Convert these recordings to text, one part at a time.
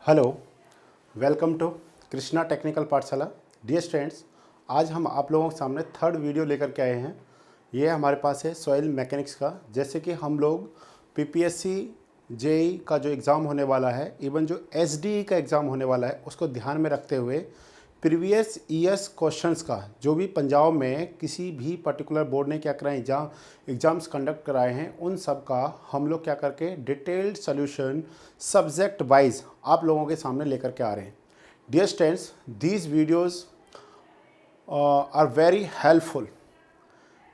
Hello, welcome to Krishna technical Pathshala. Dear students, आज हम आप लोगों के सामने थर्ड वीडियो लेकर के आए हैं। ये हमारे पास है सॉइल मैकेनिक्स का। जैसे कि हम लोग पीपीएससी जेई का जो एग्ज़ाम होने वाला है, इवन जो एसडीई का एग्ज़ाम होने वाला है, उसको ध्यान में रखते हुए प्रीवियस ईयर्स क्वेश्चंस का जो भी पंजाब में किसी भी पर्टिकुलर बोर्ड ने क्या कराए एग्ज़ाम्स कंडक्ट कराए हैं, उन सब का हम लोग क्या करके डिटेल्ड सोल्यूशन सब्जेक्ट वाइज आप लोगों के सामने लेकर के आ रहे हैं। Dear students, these videos are very helpful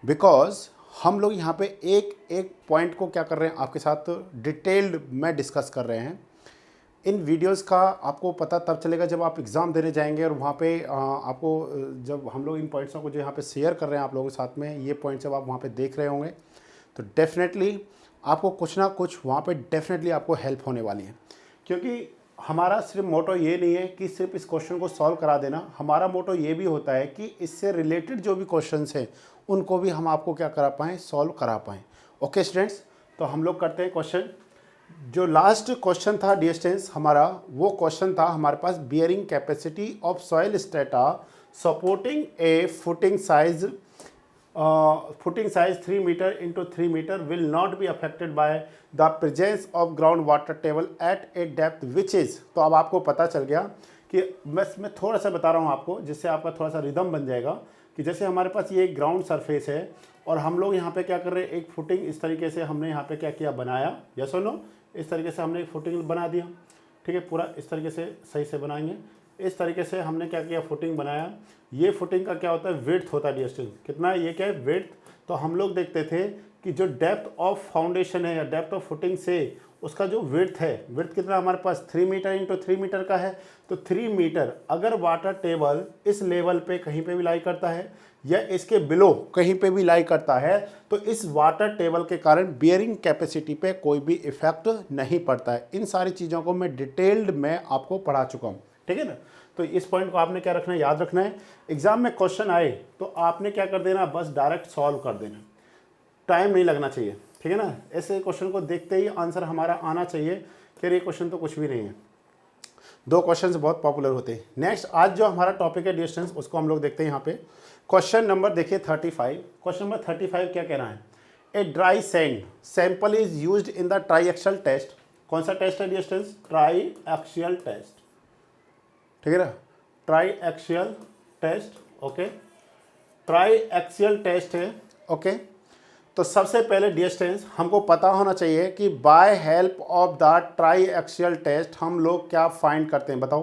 because हम लोग यहाँ पे एक एक पॉइंट को क्या कर रहे हैं, आपके साथ डिटेल्ड में डिस्कस कर रहे हैं। इन वीडियोस का आपको पता तब चलेगा जब आप एग्ज़ाम देने जाएंगे और वहाँ पे आपको जब हम लोग इन पॉइंट्सों को जो यहाँ पे शेयर कर रहे हैं आप लोगों के साथ में, ये पॉइंट जब आप वहाँ पे देख रहे होंगे तो डेफिनेटली आपको कुछ ना कुछ वहाँ पे डेफिनेटली आपको हेल्प होने वाली है। क्योंकि हमारा सिर्फ मोटो ये नहीं है कि सिर्फ इस क्वेश्चन को सॉल्व करा देना, हमारा मोटो ये भी होता है कि इससे रिलेटेड जो भी क्वेश्चन हैं उनको भी हम आपको क्या करा पाएँ, सॉल्व करा पाएँ। ओके स्टूडेंट्स, तो हम लोग करते हैं क्वेश्चन। जो लास्ट क्वेश्चन था डियर स्टूडेंट्स हमारा, वो क्वेश्चन था हमारे पास bearing capacity of soil strata supporting a footing size 3 metre into 3 metre will not be affected by the presence of ground water table at a depth which is. तो अब आपको पता चल गया कि मैं थोड़ा सा बता रहा हूँ आपको, जिससे आपका थोड़ा सा रिदम बन जाएगा कि जैसे हमारे पास ये एक ग्राउंड सरफेस है और हम लोग यहाँ पे क्या कर रहे हैं, एक फुटिंग इस तरीके से हमने यहाँ पे क्या किया, बनाया। यस और नो, इस तरीके से हमने एक फुटिंग बना दिया। ठीक है, पूरा इस तरीके से सही से बनाएंगे। इस तरीके से हमने क्या किया, फुटिंग बनाया। ये फुटिंग का क्या होता है, विड्थ होता है डिस्टेंस कितना है, ये क्या है, विड्थ। तो हम लोग देखते थे कि जो डेप्थ ऑफ फाउंडेशन है या डेप्थ ऑफ फुटिंग से उसका जो विड्थ है, विड्थ कितना हमारे पास 3 मीटर इंटू 3 मीटर का है। तो 3 मीटर अगर वाटर टेबल इस लेवल पे कहीं पे भी लाई करता है या इसके बिलो कहीं पे भी लाई करता है, तो इस वाटर टेबल के कारण बियरिंग कैपेसिटी पे कोई भी इफेक्ट नहीं पड़ता है। इन सारी चीज़ों को मैं डिटेल्ड में आपको पढ़ा चुका हूँ। ठीक है ना, तो इस पॉइंट को आपने क्या रखना है, याद रखना है। एग्जाम में क्वेश्चन आए तो आपने क्या कर देना, बस डायरेक्ट सॉल्व कर देना, टाइम नहीं लगना चाहिए। ठीक है ना, ऐसे क्वेश्चन को देखते ही आंसर हमारा आना चाहिए कि ये क्वेश्चन तो कुछ भी नहीं है। दो क्वेश्चंस बहुत पॉपुलर होते हैं। नेक्स्ट आज जो हमारा टॉपिक है डिस्टेंस, उसको हम लोग देखते हैं यहाँ पे। क्वेश्चन नंबर देखिए 35। क्वेश्चन नंबर 35 क्या कहना है, a dry sand sample is used in the triaxial test. कौन सा टेस्ट है डिस्टेंस, ट्राई एक्सियल टेस्ट। ठीक है ना, triaxial test. Okay, triaxial test है। ओके, तो सबसे पहले डिस्टेंस हमको पता होना चाहिए कि by help of the triaxial test हम लोग क्या फाइंड करते हैं। बताओ,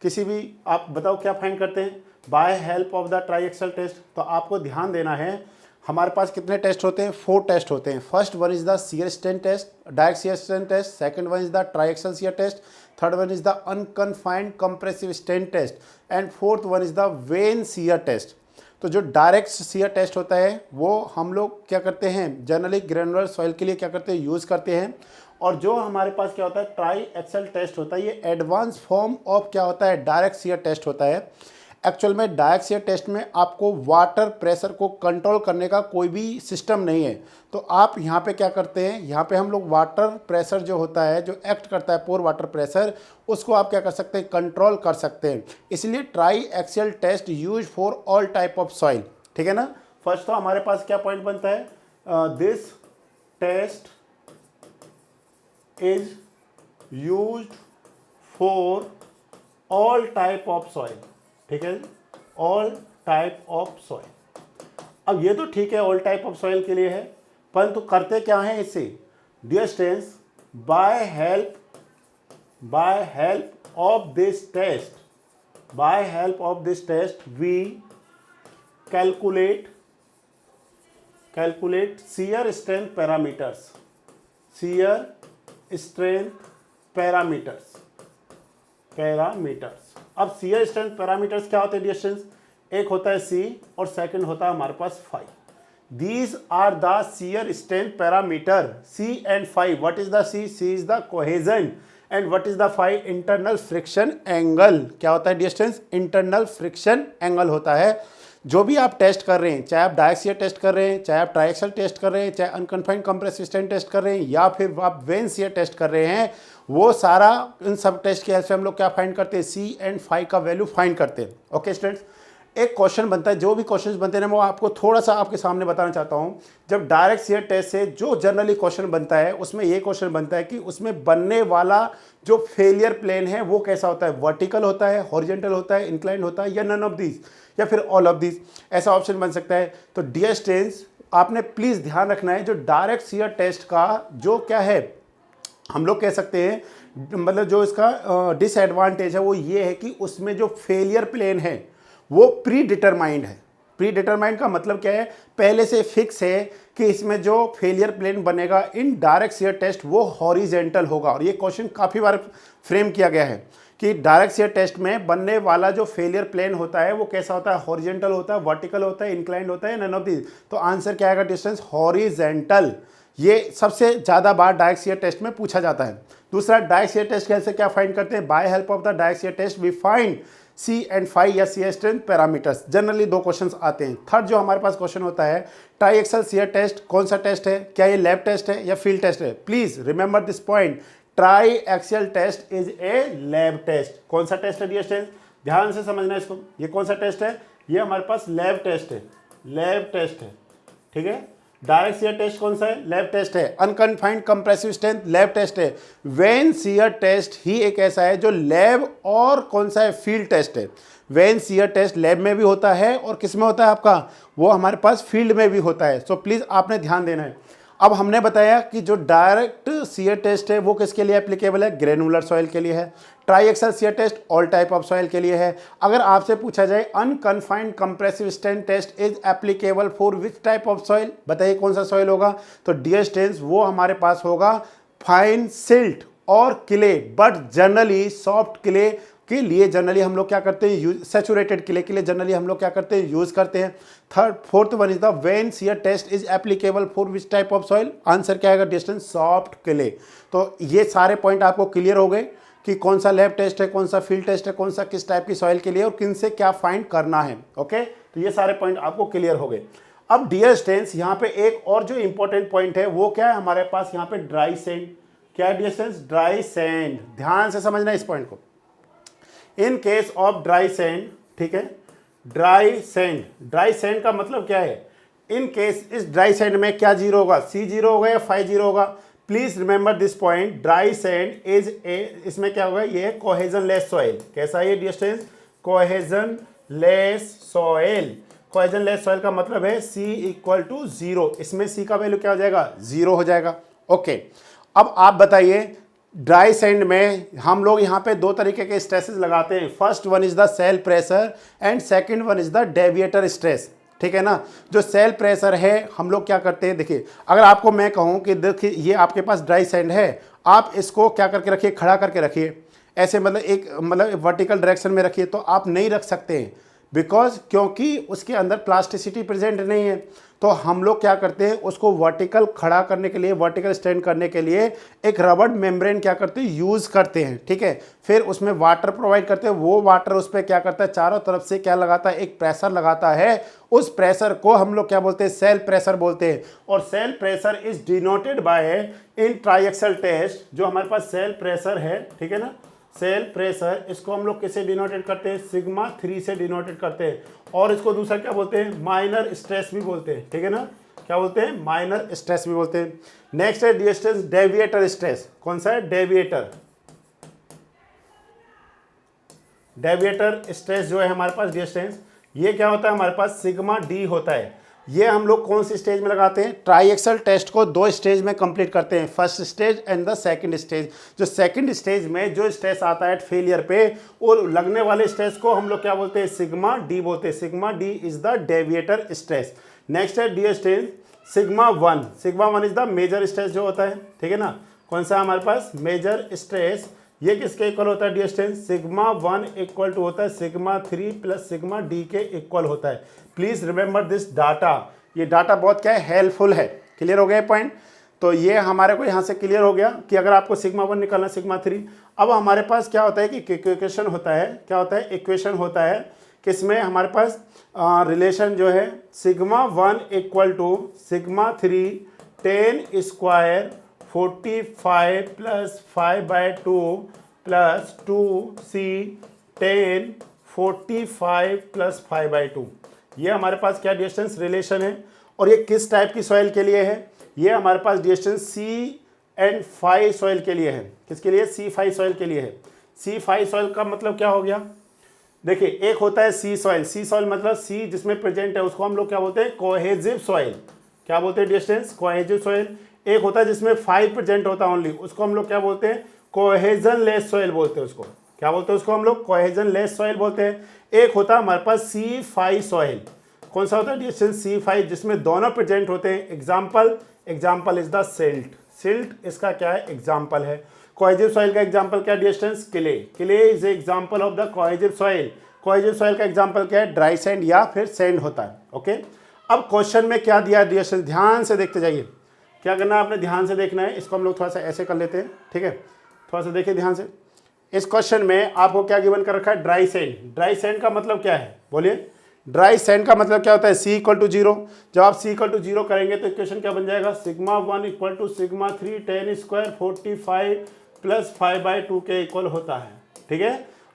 किसी भी आप बताओ क्या फाइंड करते हैं by help of the triaxial test. तो आपको ध्यान देना है, हमारे पास कितने टेस्ट होते हैं, 4 टेस्ट होते हैं। First one is the shear strain test, direct shear strain test. Second one is the triaxial shear test. Third one is the unconfined compressive strain test and fourth one is the vane shear test. तो जो direct shear test होता है वो हम लोग क्या करते हैं, जनरली ग्रेनुलर सॉइल के लिए क्या करते हैं, यूज़ करते हैं। और जो हमारे पास क्या होता है, ट्राई एक्सियल टेस्ट होता है, ये एडवांस फॉर्म ऑफ क्या होता है, डायरेक्ट शियर टेस्ट होता है। एक्चुअल में डायरेक्ट शियर टेस्ट में आपको वाटर प्रेशर को कंट्रोल करने का कोई भी सिस्टम नहीं है। तो आप यहाँ पे क्या करते हैं, यहाँ पे हम लोग वाटर प्रेशर जो होता है, जो एक्ट करता है पोर वाटर प्रेशर, उसको आप क्या कर सकते हैं, कंट्रोल कर सकते हैं। इसलिए triaxial test use for all type of soil. ठीक है ना। फर्स्ट तो हमारे पास क्या पॉइंट बनता है, this test is use for all type of soil. ठीक है, ऑल टाइप ऑफ सॉइल। अब ये तो ठीक है, ऑल टाइप ऑफ सॉइल के लिए है, परंतु करते क्या है इससे, dear students, by help of this test we calculate shear strength parameters. अब शियर स्ट्रेंथ पैरामीटर्स क्या होते हैं डिस्टेंस, एक होता है C और सेकंड होता है हमारे पास phi. These are the shear strength parameter C and phi. What is the C? C is the cohesion and what is the phi? Internal friction angle. क्या होता है डिस्टेंस, इंटरनल फ्रिक्शन एंगल होता है। जो भी आप टेस्ट कर रहे हैं, चाहे आप डायरेक्ट शियर टेस्ट कर रहे हैं, चाहे आप ट्राइएक्सल टेस्ट कर रहे हैं, चाहे अनकन्फाइंड कंप्रेसिव स्ट्रेन टेस्ट कर रहे हैं, या फिर आप वेन शियर टेस्ट कर रहे हैं, वो सारा इन सब टेस्ट की हेल्प से हम लोग क्या फाइंड करते हैं, सी एंड फाई का वैल्यू फाइंड करते हैं। ओके स्टूडेंट्स, एक क्वेश्चन बनता है, जो भी क्वेश्चंस बनते हैं वो आपको थोड़ा सा आपके सामने बताना चाहता हूं। जब डायरेक्ट शियर टेस्ट से जो जनरली क्वेश्चन बनता है, उसमें ये क्वेश्चन बनता है कि उसमें बनने वाला जो फेलियर प्लेन है वो कैसा होता है, वर्टिकल होता है, हॉरिजॉन्टल होता है, इंक्लाइंड होता है, या नन ऑफ दीज, या फिर ऑल ऑफ दीज, ऐसा ऑप्शन बन सकता है। तो डियर स्टूडेंट्स, आपने प्लीज ध्यान रखना है, जो डायरेक्ट शियर टेस्ट का जो क्या है, हम लोग कह सकते हैं, मतलब जो इसका डिसएडवांटेज है वो ये है कि उसमें जो फेलियर प्लेन है वो प्री डिटरमाइंड है। प्री डिटरमाइंड का मतलब क्या है, पहले से फिक्स है कि इसमें जो फेलियर प्लेन बनेगा इन डायरेक्ट शियर टेस्ट वो हॉरिजेंटल होगा। और ये क्वेश्चन काफ़ी बार फ्रेम किया गया है कि डायरेक्ट शियर टेस्ट में बनने वाला जो फेलियर प्लेन होता है वो कैसा होता है, हॉरिजेंटल होता है, वर्टिकल होता है, इंक्लाइंड होता है, नन ऑफ दीज। तो आंसर क्या आएगा डिस्टेंस, हॉरिजेंटल। ये सबसे ज़्यादा बार डायरेक्ट शियर टेस्ट में पूछा जाता है। दूसरा, डायरेक्ट शियर टेस्ट कैसे क्या फाइंड करते हैं, by help of the direct shear test we find C and phi या सी स्ट्रेंथ पैरामीटर्स। जनरली दो क्वेश्चंस आते हैं। थर्ड जो हमारे पास क्वेश्चन होता है, ट्राइएक्सल शियर टेस्ट कौन सा टेस्ट है, क्या ये लैब टेस्ट है या फील्ड टेस्ट है। Please remember this point, triaxial test is a lab test. कौन सा टेस्ट है डियर स्टूडेंट्स, ध्यान से समझना इसको, ये कौन सा टेस्ट है, ये हमारे पास लैब टेस्ट है, लैब टेस्ट है, ठीक है। डायरेक्ट शियर टेस्ट कौन सा है, लैब टेस्ट है। Unconfined compressive strength lab test है। वेन शियर टेस्ट ही एक ऐसा है जो लैब और कौन सा है, फील्ड टेस्ट है। वेन शियर टेस्ट लैब में भी होता है और किस में होता है आपका, वो हमारे पास फील्ड में भी होता है। सो प्लीज़ आपने ध्यान देना है। अब हमने बताया कि जो डायरेक्ट शियर टेस्ट है वो किसके लिए एप्लीकेबल है, ग्रेनुलर सॉइल के लिए है। Triaxial shear test all type of soil के लिए है। अगर आपसे पूछा जाए unconfined compressive strength test is applicable for which type of soil, बताइए कौन सा सॉइल होगा। तो डियर स्टूडेंट्स, वो हमारे पास होगा फाइन सिल्ट और clay, but generally soft clay के लिए जनरली हम लोग क्या करते हैं, सैचुरेटेड क्ले के लिए जनरली हम लोग क्या करते हैं, यूज करते हैं। Third fourth one is the vane shear test is applicable for which type of soil, answer क्या आएगा डिस्टेंस, सॉफ्ट क्ले। तो ये सारे पॉइंट आपको क्लियर हो गए कि कौन सा लैब टेस्ट है, कौन सा फील्ड टेस्ट है, कौन सा किस टाइप की सॉइल के लिए और किन से क्या फाइंड करना है। ओके, तो ये सारे पॉइंट आपको क्लियर हो गए। अब डियर स्टूडेंट्स, यहाँ पे एक और जो इंपॉर्टेंट पॉइंट है वो क्या है हमारे पास, यहाँ पे ड्राई सैंड। क्या है डियर स्टूडेंट्स, ड्राई सैंड। ध्यान से समझना इस पॉइंट को। इन केस ऑफ ड्राई सैंड, ठीक है, ड्राई सैंड, ड्राई सैंड का मतलब क्या है, इन केस इस ड्राई सैंड में क्या जीरो होगा, सी जीरो होगा या फाई जीरो होगा। Please remember this point, dry sand is a, इसमें क्या होगा, ये कोहेजन लेस सॉइल। कैसा है dear students, cohesionless soil. Cohesionless soil का मतलब है सी इक्वल टू जीरो, इसमें सी का वैल्यू क्या हो जाएगा, जीरो हो जाएगा। ओके, अब आप बताइए ड्राई सैंड में हम लोग यहाँ पे दो तरीके के स्ट्रेसेस लगाते हैं। First one is the cell pressure and second one is the deviator stress, ठीक है ना। जो सेल प्रेशर है हम लोग क्या करते हैं, देखिए अगर आपको मैं कहूँ कि देखिए ये आपके पास ड्राई सैंड है, आप इसको क्या करके रखिए, खड़ा करके रखिए, ऐसे मतलब एक मतलब वर्टिकल डायरेक्शन में रखिए, तो आप नहीं रख सकते हैं बिकॉज क्योंकि उसके अंदर प्लास्टिसिटी प्रेजेंट नहीं है। तो हम लोग क्या करते हैं, उसको वर्टिकल खड़ा करने के लिए, वर्टिकल स्टैंड करने के लिए एक रबर मेम्ब्रेन क्या करते हैं, यूज़ करते हैं, ठीक है। फिर उसमें वाटर प्रोवाइड करते हैं, वो वाटर उस पर क्या करता है, चारों तरफ से क्या लगाता है, एक प्रेशर लगाता है। उस प्रेशर को हम लोग क्या बोलते हैं, सेल प्रेशर बोलते हैं। और cell pressure is denoted by in triaxial test, जो हमारे पास सेल प्रेशर है, ठीक है ना, सेल प्रेशर, इसको हम लोग किससे डिनोटेड करते हैं, सिग्मा 3 से डिनोटेड करते हैं। और इसको दूसरा क्या बोलते हैं, माइनर स्ट्रेस भी बोलते हैं, ठीक है ना, क्या बोलते हैं, माइनर स्ट्रेस भी बोलते हैं। नेक्स्ट है डियर स्ट्रेस, डेविएटर स्ट्रेस। कौन सा है, डेविएटर। डेविएटर स्ट्रेस जो है हमारे पास डियर स्ट्रेस, ये क्या होता है हमारे पास, सिग्मा डी होता है। ये हम लोग कौन सी स्टेज में लगाते हैं, ट्राइएक्सल टेस्ट को दो स्टेज में कंप्लीट करते हैं, first stage and the second stage. जो सेकंड स्टेज में जो स्ट्रेस आता है फेलियर पे, और लगने वाले स्ट्रेस को हम लोग क्या बोलते हैं, सिग्मा डी बोलते हैं। Sigma d is the deviator stress. Next है dear stage sigma 1। Sigma 1 is the major stress जो होता है, ठीक है ना। कौन सा हमारे पास, मेजर स्ट्रेस। ये किसके इक्वल होता है dear student, sigma 1 equal to होता है सिग्मा 3 प्लस सिग्मा डी के इक्वल होता है। प्लीज रिमेंबर दिस डाटा, ये डाटा बहुत क्या है, हेल्पफुल है। क्लियर हो गया पॉइंट। तो ये हमारे को यहाँ से क्लियर हो गया कि अगर आपको सिग्मा 1 निकालना, सिग्मा 3। अब हमारे पास क्या होता है कि इक्वेशन होता है, क्या होता है, इक्वेशन होता है किसमें हमारे पास रिलेशन जो है sigma 1 equal to sigma 3 10 square 45 plus 5/2 plus 2c 10 45 plus 5/2। ये हमारे पास क्या डिस्टेंस रिलेशन है, और ये किस टाइप की सॉइल के लिए है? ये हमारे पास डिस्टेंस C5 सॉइल के लिए है। किसके लिए? C5 सॉइल के लिए है। C5 सॉइल का मतलब क्या हो गया? देखिए, एक होता है सी सॉइल। सी सॉइल मतलब सी जिसमें प्रेजेंट है उसको हम लोग क्या बोलते हैं? Cohesive soil. क्या बोलते हैं डिस्टेंस? Cohesive soil. एक होता है जिसमें 5 प्रेजेंट होता है ओनली, उसको हम लोग क्या बोलते हैं? कोहेजन लेस सॉइल बोलते हैं उसको। क्या बोलते हैं उसको हम लोग? कोहेजन लेस सॉइल बोलते हैं। एक होता है हमारे पास C5 सॉइल। कौन सा होता है डिस्टेंस? C5 जिसमें दोनों प्रेजेंट होते हैं। Example is the silt. Silt इसका क्या है? एग्जाम्पल है। कोहेजिव सॉइल का एग्जाम्पल क्या distance? Clay is example of the cohesive soil. Cohesive soil का एग्जाम्पल क्या है? ड्राई सैंड या फिर सैंड होता है। ओके, अब क्वेश्चन में क्या दिया है डिस्टेंस? ध्यान से देखते जाइए। क्या करना है आपने? ध्यान से देखना है। इसको हम लोग थोड़ा सा ऐसे कर लेते हैं, ठीक है? थोड़ा सा देखिए ध्यान से। इस क्वेश्चन में आपको क्या गिवन कर रखा है? Dry sand. ड्राई सैंड का मतलब क्या है? बोलिए। ड्राई सैंड का मतलब क्या होता है? C = 0। जब आप C = 0 करेंगे तो इक्वेशन क्या बन जाएगा? Sigma 1 equal to sigma 3 10 square 45 plus 5/2 के इक्वल होता है। ठीक है,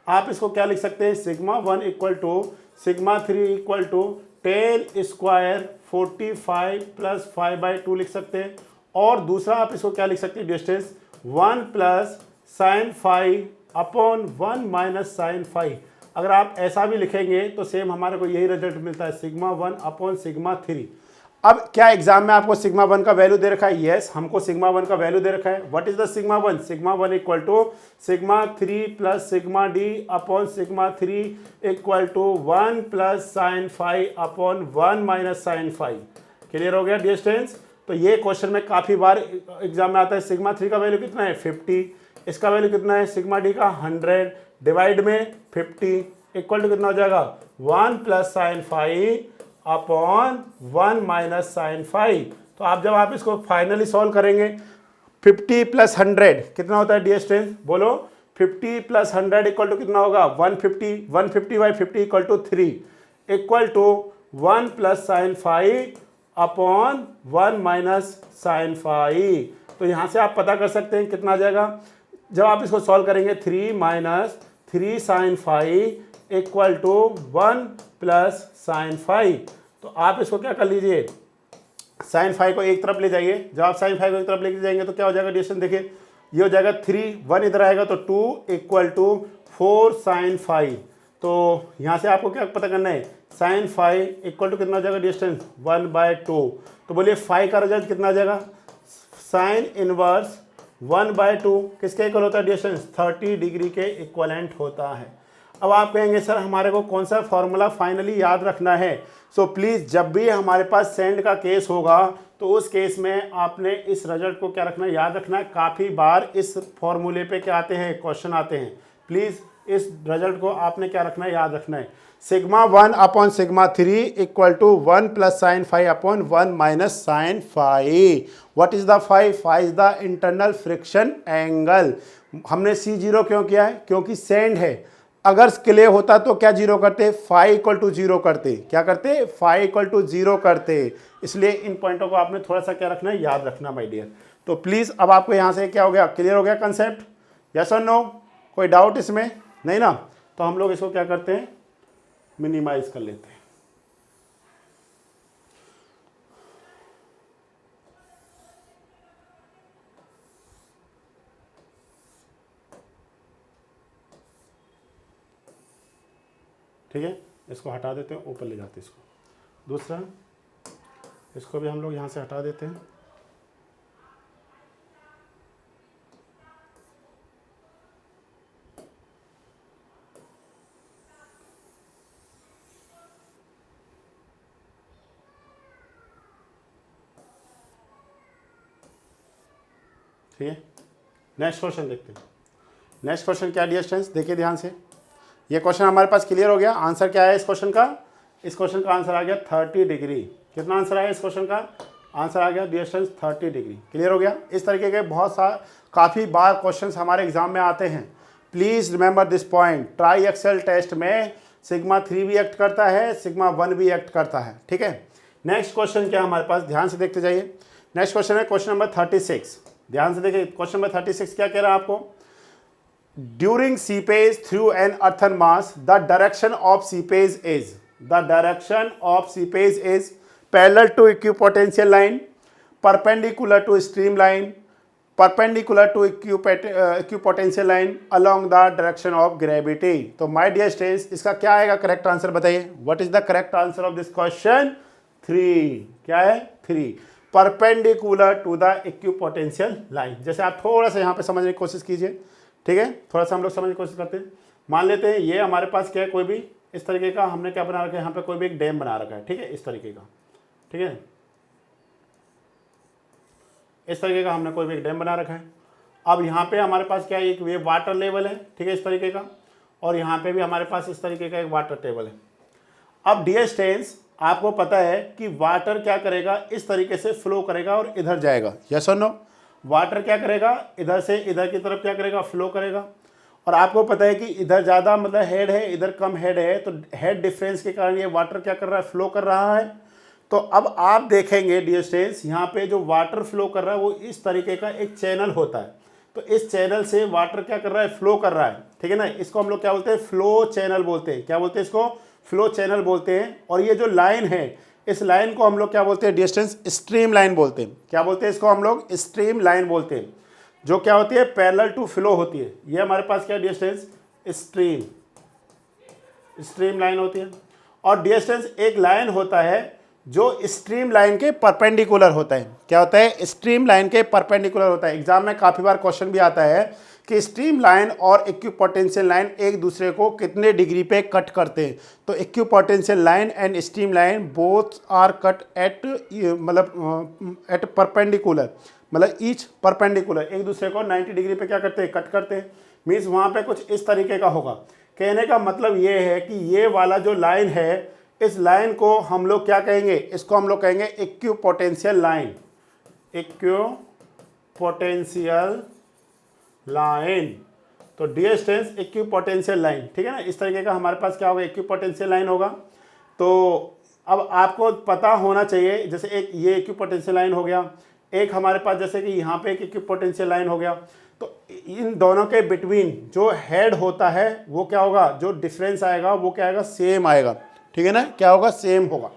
आप इसको क्या लिख सकते हैं? Sigma 1 equal to sigma 3 equal to 10 square 45 plus 5/2 लिख सकते हैं। और दूसरा आप इसको क्या लिख सकते हैं? Distance 1 plus sine 5 upon 1 minus sine 5। अगर आप ऐसा भी लिखेंगे तो सेम हमारे को यही रिजल्ट मिलता है, सिग्मा 1 अपॉन सिग्मा 3। अब क्या एग्जाम में आपको सिग्मा 1 का वैल्यू दे रखा है? यस, हमको सिग्मा 1 का वैल्यू दे रखा है। What is the sigma 1? Sigma 1 equal to sigma 3 plus sigma D upon sigma 3 equal to 1 plus sine 5 upon 1 minus sine 5। Clear हो गया डिस्टेंस? तो ये क्वेश्चन में काफ़ी बार एग्जाम में आता है। सिग्मा 3 का वैल्यू कितना है? 50। इसका वैल्यू कितना है? सिग्मा डी का 100 डिवाइड में 50 इक्वल टू कितना हो जाएगा? 1 plus sine 5 upon 1 minus sine 5। तो आप इसको फाइनली सॉल्व करेंगे, 50 प्लस 100 कितना होता है डिस्टेंस? बोलो। 50 प्लस 100 इक्वल टू कितना होगा? 150। 150 by 50 equal to 3 equal to 1 plus sine 5 upon 1 minus sine 5। तो यहाँ से आप पता कर सकते हैं कितना आ जाएगा जब आप इसको सॉल्व करेंगे। 3 minus 3 sine 5 equal to 1 plus sine 5। तो आप इसको क्या कर लीजिए? साइन 5 को एक तरफ ले जाइए। जब आप साइन 5 को एक तरफ लेके जाएंगे तो क्या हो जाएगा डिस्टेंस? देखिए, ये हो जाएगा 3, 1 इधर आएगा तो 2 इक्वल टू 4 साइन 5। तो यहाँ से आपको क्या पता करना है? साइन 5 इक्वल टू कितना हो जाएगा डिस्टेंस? 1/2। तो बोलिए 5 का रिजल्ट कितना आ जाएगा? साइन इनवर्स 1/2 किसके इक्वल होता है डिस्टेंस? 30 डिग्री के इक्वलेंट होता है। अब आप कहेंगे सर हमारे को कौन सा फॉर्मूला फाइनली याद रखना है? सो प्लीज़ जब भी हमारे पास सैंड का केस होगा तो उस केस में आपने इस रिजल्ट को क्या रखना है? याद रखना है। काफ़ी बार इस फॉर्मूले पे क्या आते हैं? क्वेश्चन आते हैं। प्लीज़ इस रिजल्ट को आपने क्या रखना है? याद रखना है। Sigma 1 upon sigma 3 equal to 1 plus sine 5 upon 1 minus sine 5। What is the 5? 5 is the internal friction angle. हमने C0 क्यों किया है? क्योंकि सैंड है। अगर क्ले होता तो क्या 0 करते? 5 इक्वल टू 0 करते। क्या करते? 5 इक्वल टू 0 करते। इसलिए इन पॉइंटों को आपने थोड़ा सा क्या रखना है? याद रखना माय डियर। तो प्लीज़ अब आपको यहाँ से क्या हो गया? क्लियर हो गया कंसेप्ट? यस और नो? कोई डाउट इसमें? नहीं ना? तो हम लोग इसको क्या करते हैं? मिनिमाइज कर लेते हैं। ठीक है, इसको हटा देते हैं, ऊपर ले जाते हैं इसको। दूसरा, इसको भी हम लोग यहाँ से हटा देते हैं। ठीक है, नेक्स्ट क्वेश्चन देखते हैं। नेक्स्ट क्वेश्चन क्या डिस्टेंस? देखिए ध्यान से। ये क्वेश्चन हमारे पास क्लियर हो गया। आंसर क्या है इस क्वेश्चन का? इस क्वेश्चन का आंसर आ गया 30 डिग्री। कितना आंसर आया इस क्वेश्चन का? आंसर आ गया डिस्टेंस 30 डिग्री। क्लियर हो गया? इस तरीके के काफ़ी बार क्वेश्चंस हमारे एग्जाम में आते हैं। Please remember this point. Triaxial test में सिग्मा 3 भी एक्ट करता है, सिग्मा 1 भी एक्ट करता है। ठीक है, नेक्स्ट क्वेश्चन क्या हमारे पास, ध्यान से देखते जाइए। नेक्स्ट क्वेश्चन है क्वेश्चन नंबर 36। ध्यान से देखिए क्वेश्चन नंबर 36 क्या कह रहा है आपको। During seepage through an earthen mass the direction of seepage is, the direction of seepage is parallel to equipotential line, perpendicular to stream line, perpendicular to equipotential line along the direction of gravity। तो my dear students इसका क्या आएगा correct answer बताइए। What is the correct answer of this question? 3। क्या है? 3 perpendicular to the equipotential line. जैसे आप थोड़ा सा यहाँ पे समझने की कोशिश कीजिए। ठीक है, थोड़ा सा हम लोग समझने की कोशिश करते हैं। मान लेते हैं ये हमारे पास क्या है, कोई भी इस तरीके का हमने क्या बना रखा है, यहाँ पे कोई भी एक डैम बना रखा है। ठीक है, इस तरीके का, ठीक है, इस तरीके का हमने कोई भी एक डैम बना रखा है। अब यहाँ पे हमारे पास क्या है, एक वेव वाटर लेवल है। ठीक है, इस तरीके का, और यहाँ पे भी हमारे पास इस तरीके का एक वाटर टेबल है। अब डियर स्टूडेंट्स आपको पता है कि वाटर क्या करेगा, इस तरीके से फ्लो करेगा और इधर जाएगा। यस और नो? वाटर क्या करेगा, इधर से इधर की तरफ क्या करेगा, फ्लो करेगा। और आपको पता है कि इधर ज़्यादा मतलब हेड है, इधर कम हेड है, तो हेड डिफरेंस के कारण ये वाटर क्या कर रहा है, फ्लो कर रहा है। तो अब आप देखेंगे डियर स्टूडेंट्स यहाँ पे जो वाटर फ्लो कर रहा है वो इस तरीके का एक चैनल होता है। तो इस चैनल से वाटर क्या कर रहा है, फ्लो कर रहा है। ठीक है ना, इसको हम लोग क्या बोलते हैं, फ्लो चैनल बोलते हैं। क्या बोलते हैं इसको? फ्लो चैनल बोलते हैं। और ये जो लाइन है, इस लाइन को हम लोग क्या बोलते हैं डियर स्टूडेंट्स, स्ट्रीम लाइन बोलते हैं। क्या बोलते हैं इसको हम लोग? स्ट्रीम लाइन बोलते हैं, जो क्या होती है, पैरेलल टू फ्लो होती है। ये हमारे पास क्या डियर स्टूडेंट्स, स्ट्रीम लाइन होती है। और डियर स्टूडेंट्स एक लाइन होता है जो स्ट्रीम लाइन के परपेंडिकुलर होता है। क्या होता है? स्ट्रीम लाइन के परपेंडिकुलर होता है। एग्जाम में काफ़ी बार क्वेश्चन भी आता है कि स्ट्रीम लाइन और इक्विपोटेंशियल लाइन एक दूसरे को कितने डिग्री पे कट करते हैं। तो equipotential line and stream line both are cut at मतलब एट परपेंडिकुलर, मतलब ईच परपेंडिकुलर, एक दूसरे को 90 डिग्री पे क्या करते हैं, कट करते हैं। मीन्स वहाँ पे कुछ इस तरीके का होगा। कहने का मतलब ये है कि ये वाला जो लाइन है, इस लाइन को हम लोग क्या कहेंगे, इसको हम लोग कहेंगे इक्विपोटेंशियल लाइन। Equipotential line. तो डियर स्टूडेंट्स इक्विपोटेंशियल लाइन, ठीक है ना, इस तरीके का हमारे पास क्या होगा, इक्विपोटेंशियल लाइन होगा। तो अब आपको पता होना चाहिए, जैसे एक ये इक्विपोटेंशियल लाइन हो गया, एक हमारे पास जैसे कि यहाँ पे एक इक्विपोटेंशियल लाइन हो गया। तो इन दोनों के बिटवीन जो हेड होता है वो क्या होगा, जो डिफरेंस आएगा वो क्या आएगा, सेम आएगा। ठीक है ना, क्या होगा, सेम होगा।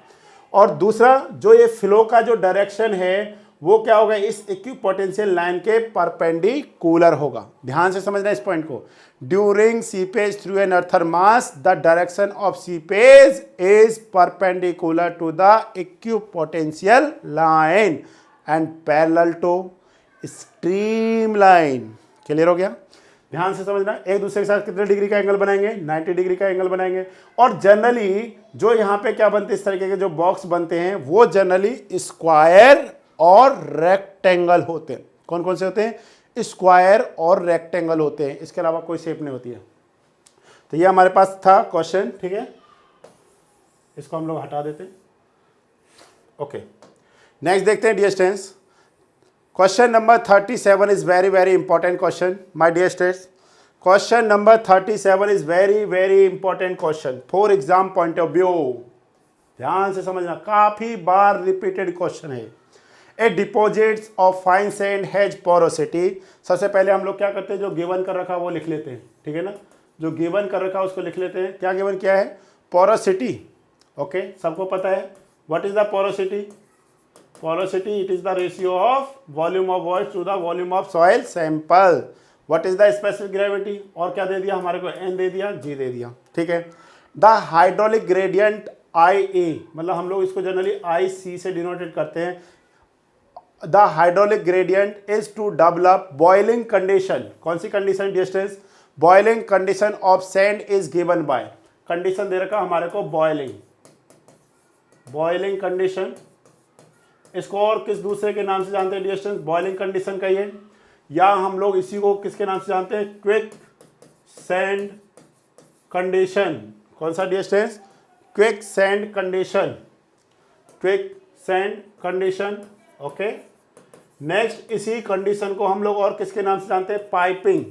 और दूसरा जो ये फ्लो का जो डायरेक्शन है वो क्या होगा, इस इक्विपोटेंशियल लाइन के परपेंडिकुलर होगा। ध्यान से समझना इस पॉइंट को। During seepage through an earthen mass the direction of seepage is perpendicular to the equipotential line and parallel to stream line. Clear हो गया? ध्यान से समझना। एक दूसरे के साथ कितने डिग्री का एंगल बनाएंगे, 90 डिग्री का एंगल बनाएंगे। और जनरली जो यहाँ पे क्या बनते हैं, इस तरीके के जो बॉक्स बनते हैं वो जनरली स्क्वायर और रेक्टेंगल होते हैं। कौन कौन से होते हैं? स्क्वायर और रेक्टेंगल होते हैं, इसके अलावा कोई शेप नहीं होती है। तो ये हमारे पास था क्वेश्चन। ठीक है, इसको हम लोग हटा देते हैं। ओके, नेक्स्ट देखते हैं dear students. Question number 37 is very important question, my dear students. Question number 37 is very important question for exam point of view. ध्यान से समझना, काफी बार रिपीटेड क्वेश्चन है। A deposits of fine sand has porosity. सबसे पहले हम लोग क्या करते हैं, जो गिवन कर रखा वो लिख लेते हैं। ठीक है ना, जो गिवन कर रखा उसको लिख लेते हैं। क्या गिवन किया है? पोरोसिटी। ओके, सबको पता है what is the porosity. Porosity, it is the ratio of volume of voids to the volume of soil sample. What is the specific gravity? और क्या दे दिया हमारे को, n दे दिया, g दे दिया। ठीक है। The hydraulic gradient IA, मतलब हम लोग इसको जनरली IC से डिनोटेड करते हैं। The hydraulic gradient is to develop boiling condition. कौन सी condition distance? Boiling condition of sand is given by, condition दे रखा हमारे को बॉइलिंग कंडीशन। इसको और किस दूसरे के नाम से जानते हैं डिस्टेंस, बॉइलिंग कंडीशन का ये, या हम लोग इसी को किसके नाम से जानते हैं, क्विक सैंड कंडीशन। कौन सा distance? Quick sand condition, quick sand condition. Okay, next इसी कंडीशन को हम लोग और किसके नाम से जानते हैं, पाइपिंग।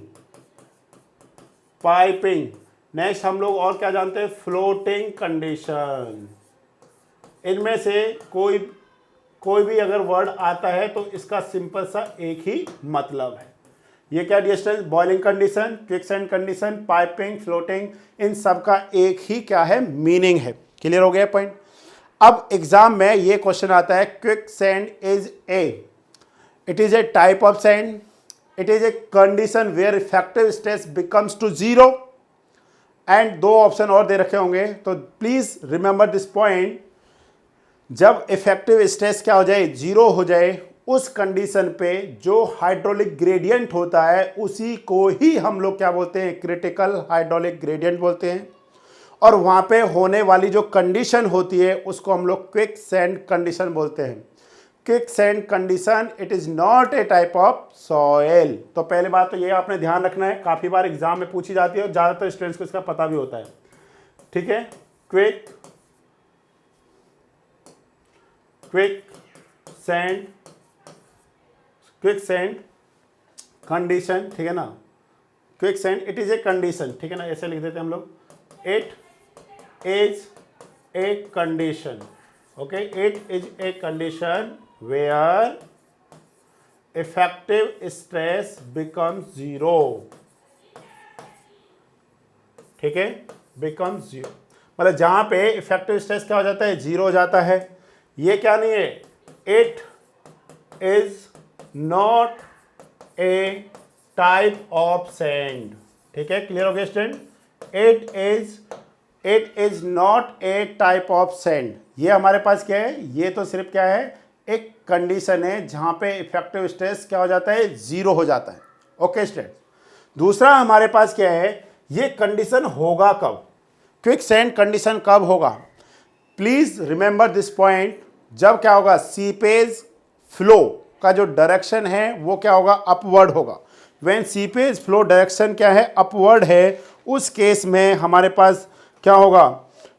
नेक्स्ट हम लोग और क्या जानते हैं, फ्लोटिंग कंडीशन। इनमें से कोई भी अगर वर्ड आता है तो इसका सिंपल सा एक ही मतलब है। ये क्या distance, boiling condition, quicksand condition, piping, floating, इन सब का एक ही क्या है, मीनिंग है। क्लियर हो गया पॉइंट। अब एग्जाम में ये क्वेश्चन आता है, quicksand it is a type of sand, it is a condition where effective stress becomes to zero, and दो ऑप्शन और दे रखे होंगे, तो प्लीज रिमेंबर दिस पॉइंट। जब इफेक्टिव स्ट्रेस क्या हो जाए, जीरो हो जाए, उस कंडीशन पे जो हाइड्रोलिक ग्रेडियंट होता है उसी को ही हम लोग क्या बोलते हैं, क्रिटिकल हाइड्रोलिक ग्रेडियंट बोलते हैं। और वहां पे होने वाली जो कंडीशन होती है उसको हम लोग क्विकसैंड कंडीशन बोलते हैं। Quicksand condition, it is not a type of soil. तो पहले बात तो ये आपने ध्यान रखना है, काफी बार एग्जाम में पूछी जाती है और ज्यादातर स्टूडेंट्स को इसका पता भी होता है। ठीक है, क्विकसैंड कंडीशन, ठीक है ना, quicksand it is a condition, ठीक है ना, ऐसे लिख देते हैं हम लोग, it is a condition, okay, it is a condition where effective stress becomes zero, ठीक है, बिकम्स जीरो, मतलब जहां पे इफेक्टिव स्ट्रेस क्या हो जाता है, जीरो हो जाता है। ये क्या नहीं है, it is not a type of sand, ठीक है, क्लियर हो गया student. It is not a type of sand. ये हमारे पास क्या है, ये तो सिर्फ क्या है, एक कंडीशन है जहां पे इफेक्टिव स्ट्रेस क्या हो जाता है, जीरो हो जाता है। ओके स्टूडेंट, दूसरा हमारे पास क्या है, ये कंडीशन होगा कब, क्विकसैंड कंडीशन कब होगा, प्लीज रिमेंबर दिस पॉइंट। जब क्या होगा, सीपेज फ्लो का जो डायरेक्शन है वो क्या होगा, अपवर्ड होगा। व्हेन सीपेज फ्लो डायरेक्शन क्या है, अपवर्ड है, उस केस में हमारे पास क्या होगा,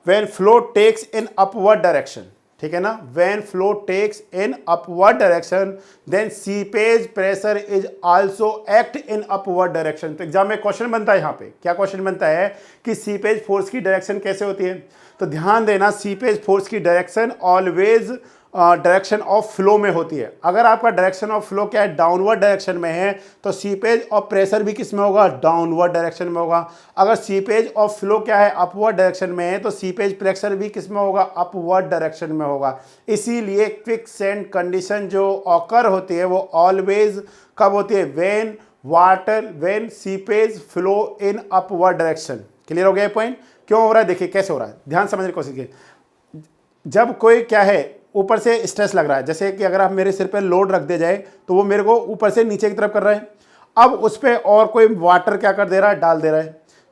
when flow takes in upward direction, ठीक है ना, when flow takes in upward direction then seepage pressure is also act in upward direction. तो एग्जाम में क्वेश्चन बनता है, यहाँ पे क्या क्वेश्चन बनता है कि सीपेज फोर्स की डायरेक्शन कैसे होती है, तो ध्यान देना, सीपेज फोर्स की direction always direction of flow में होती है। अगर आपका डायरेक्शन ऑफ फ्लो क्या है, डाउनवर्ड डायरेक्शन में है, तो सीपेज ऑफ प्रेशर भी किस में होगा, डाउनवर्ड डायरेक्शन में होगा। अगर सीपेज ऑफ फ्लो क्या है, अपवर्ड डायरेक्शन में है, तो सीपेज प्रेशर भी किस में होगा, अपवर्ड डायरेक्शन में होगा। इसीलिए क्विकसैंड कंडीशन जो ऑकर होती है वो ऑलवेज कब होती है, when seepage flow in upward direction. Clear हो गया पॉइंट। क्यों हो रहा है, देखिए कैसे हो रहा है, ध्यान समझने की कोशिश कीजिए। जब कोई क्या है, ऊपर से स्ट्रेस लग रहा है, जैसे कि अगर आप मेरे सिर पे लोड रख दे जाए तो वो मेरे को ऊपर से नीचे की तरफ कर रहा है, अब उस पर और कोई वाटर क्या कर दे रहा है, डाल दे रहा है,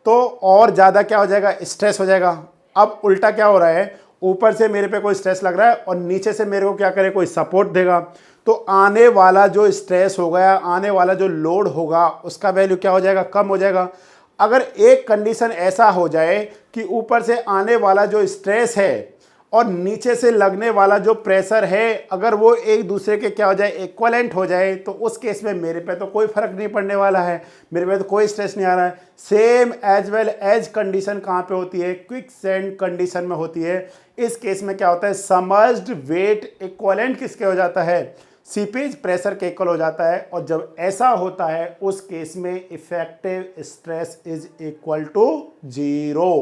तो और ज़्यादा क्या हो जाएगा, स्ट्रेस हो जाएगा। अब उल्टा क्या हो रहा है, ऊपर से मेरे पे कोई स्ट्रेस लग रहा है और नीचे से मेरे को क्या करे, कोई सपोर्ट देगा, तो आने वाला जो स्ट्रेस होगा, आने वाला जो लोड होगा, उसका वैल्यू क्या हो जाएगा, कम हो जाएगा। अगर एक कंडीशन ऐसा हो जाए कि ऊपर से आने वाला जो स्ट्रेस है और नीचे से लगने वाला जो प्रेशर है, अगर वो एक दूसरे के क्या हो जाए, इक्वलेंट हो जाए, तो उस केस में मेरे पे तो कोई फर्क नहीं पड़ने वाला है, मेरे पे तो कोई स्ट्रेस नहीं आ रहा है। Same as well as condition कहाँ पे होती है, क्विकसैंड कंडीशन में होती है। इस केस में क्या होता है, सबमर्ज्ड वेट इक्वलेंट किसके हो जाता है, सीपेज प्रेशर के इक्वल हो जाता है। और जब ऐसा होता है उस केस में effective stress is equal to zero.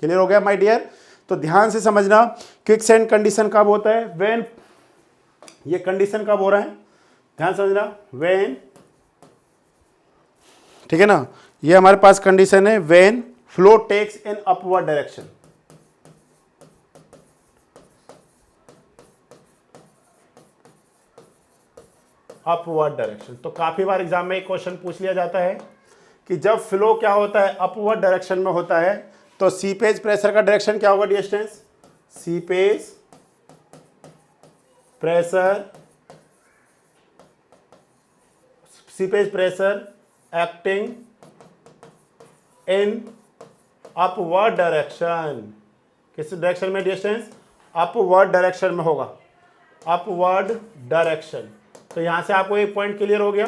Clear हो गया माय डियर। तो ध्यान से समझना, क्विकसैंड कंडीशन कब होता है, व्हेन, ये कंडीशन कब हो रहा है, ध्यान समझना, व्हेन, ठीक है ना, ये हमारे पास कंडीशन है when flow takes in upward direction. Upward direction, तो काफी बार एग्जाम में एक क्वेश्चन पूछ लिया जाता है कि जब फ्लो क्या होता है, अपवर्ड डायरेक्शन में होता है, तो सीपेज प्रेशर का डायरेक्शन क्या होगा distance, seepage pressure acting in upward direction, किस डायरेक्शन में डिस्टेंस, अपवर्ड डायरेक्शन में होगा, अपवर्ड डायरेक्शन। तो यहां से आपको एक पॉइंट क्लियर हो गया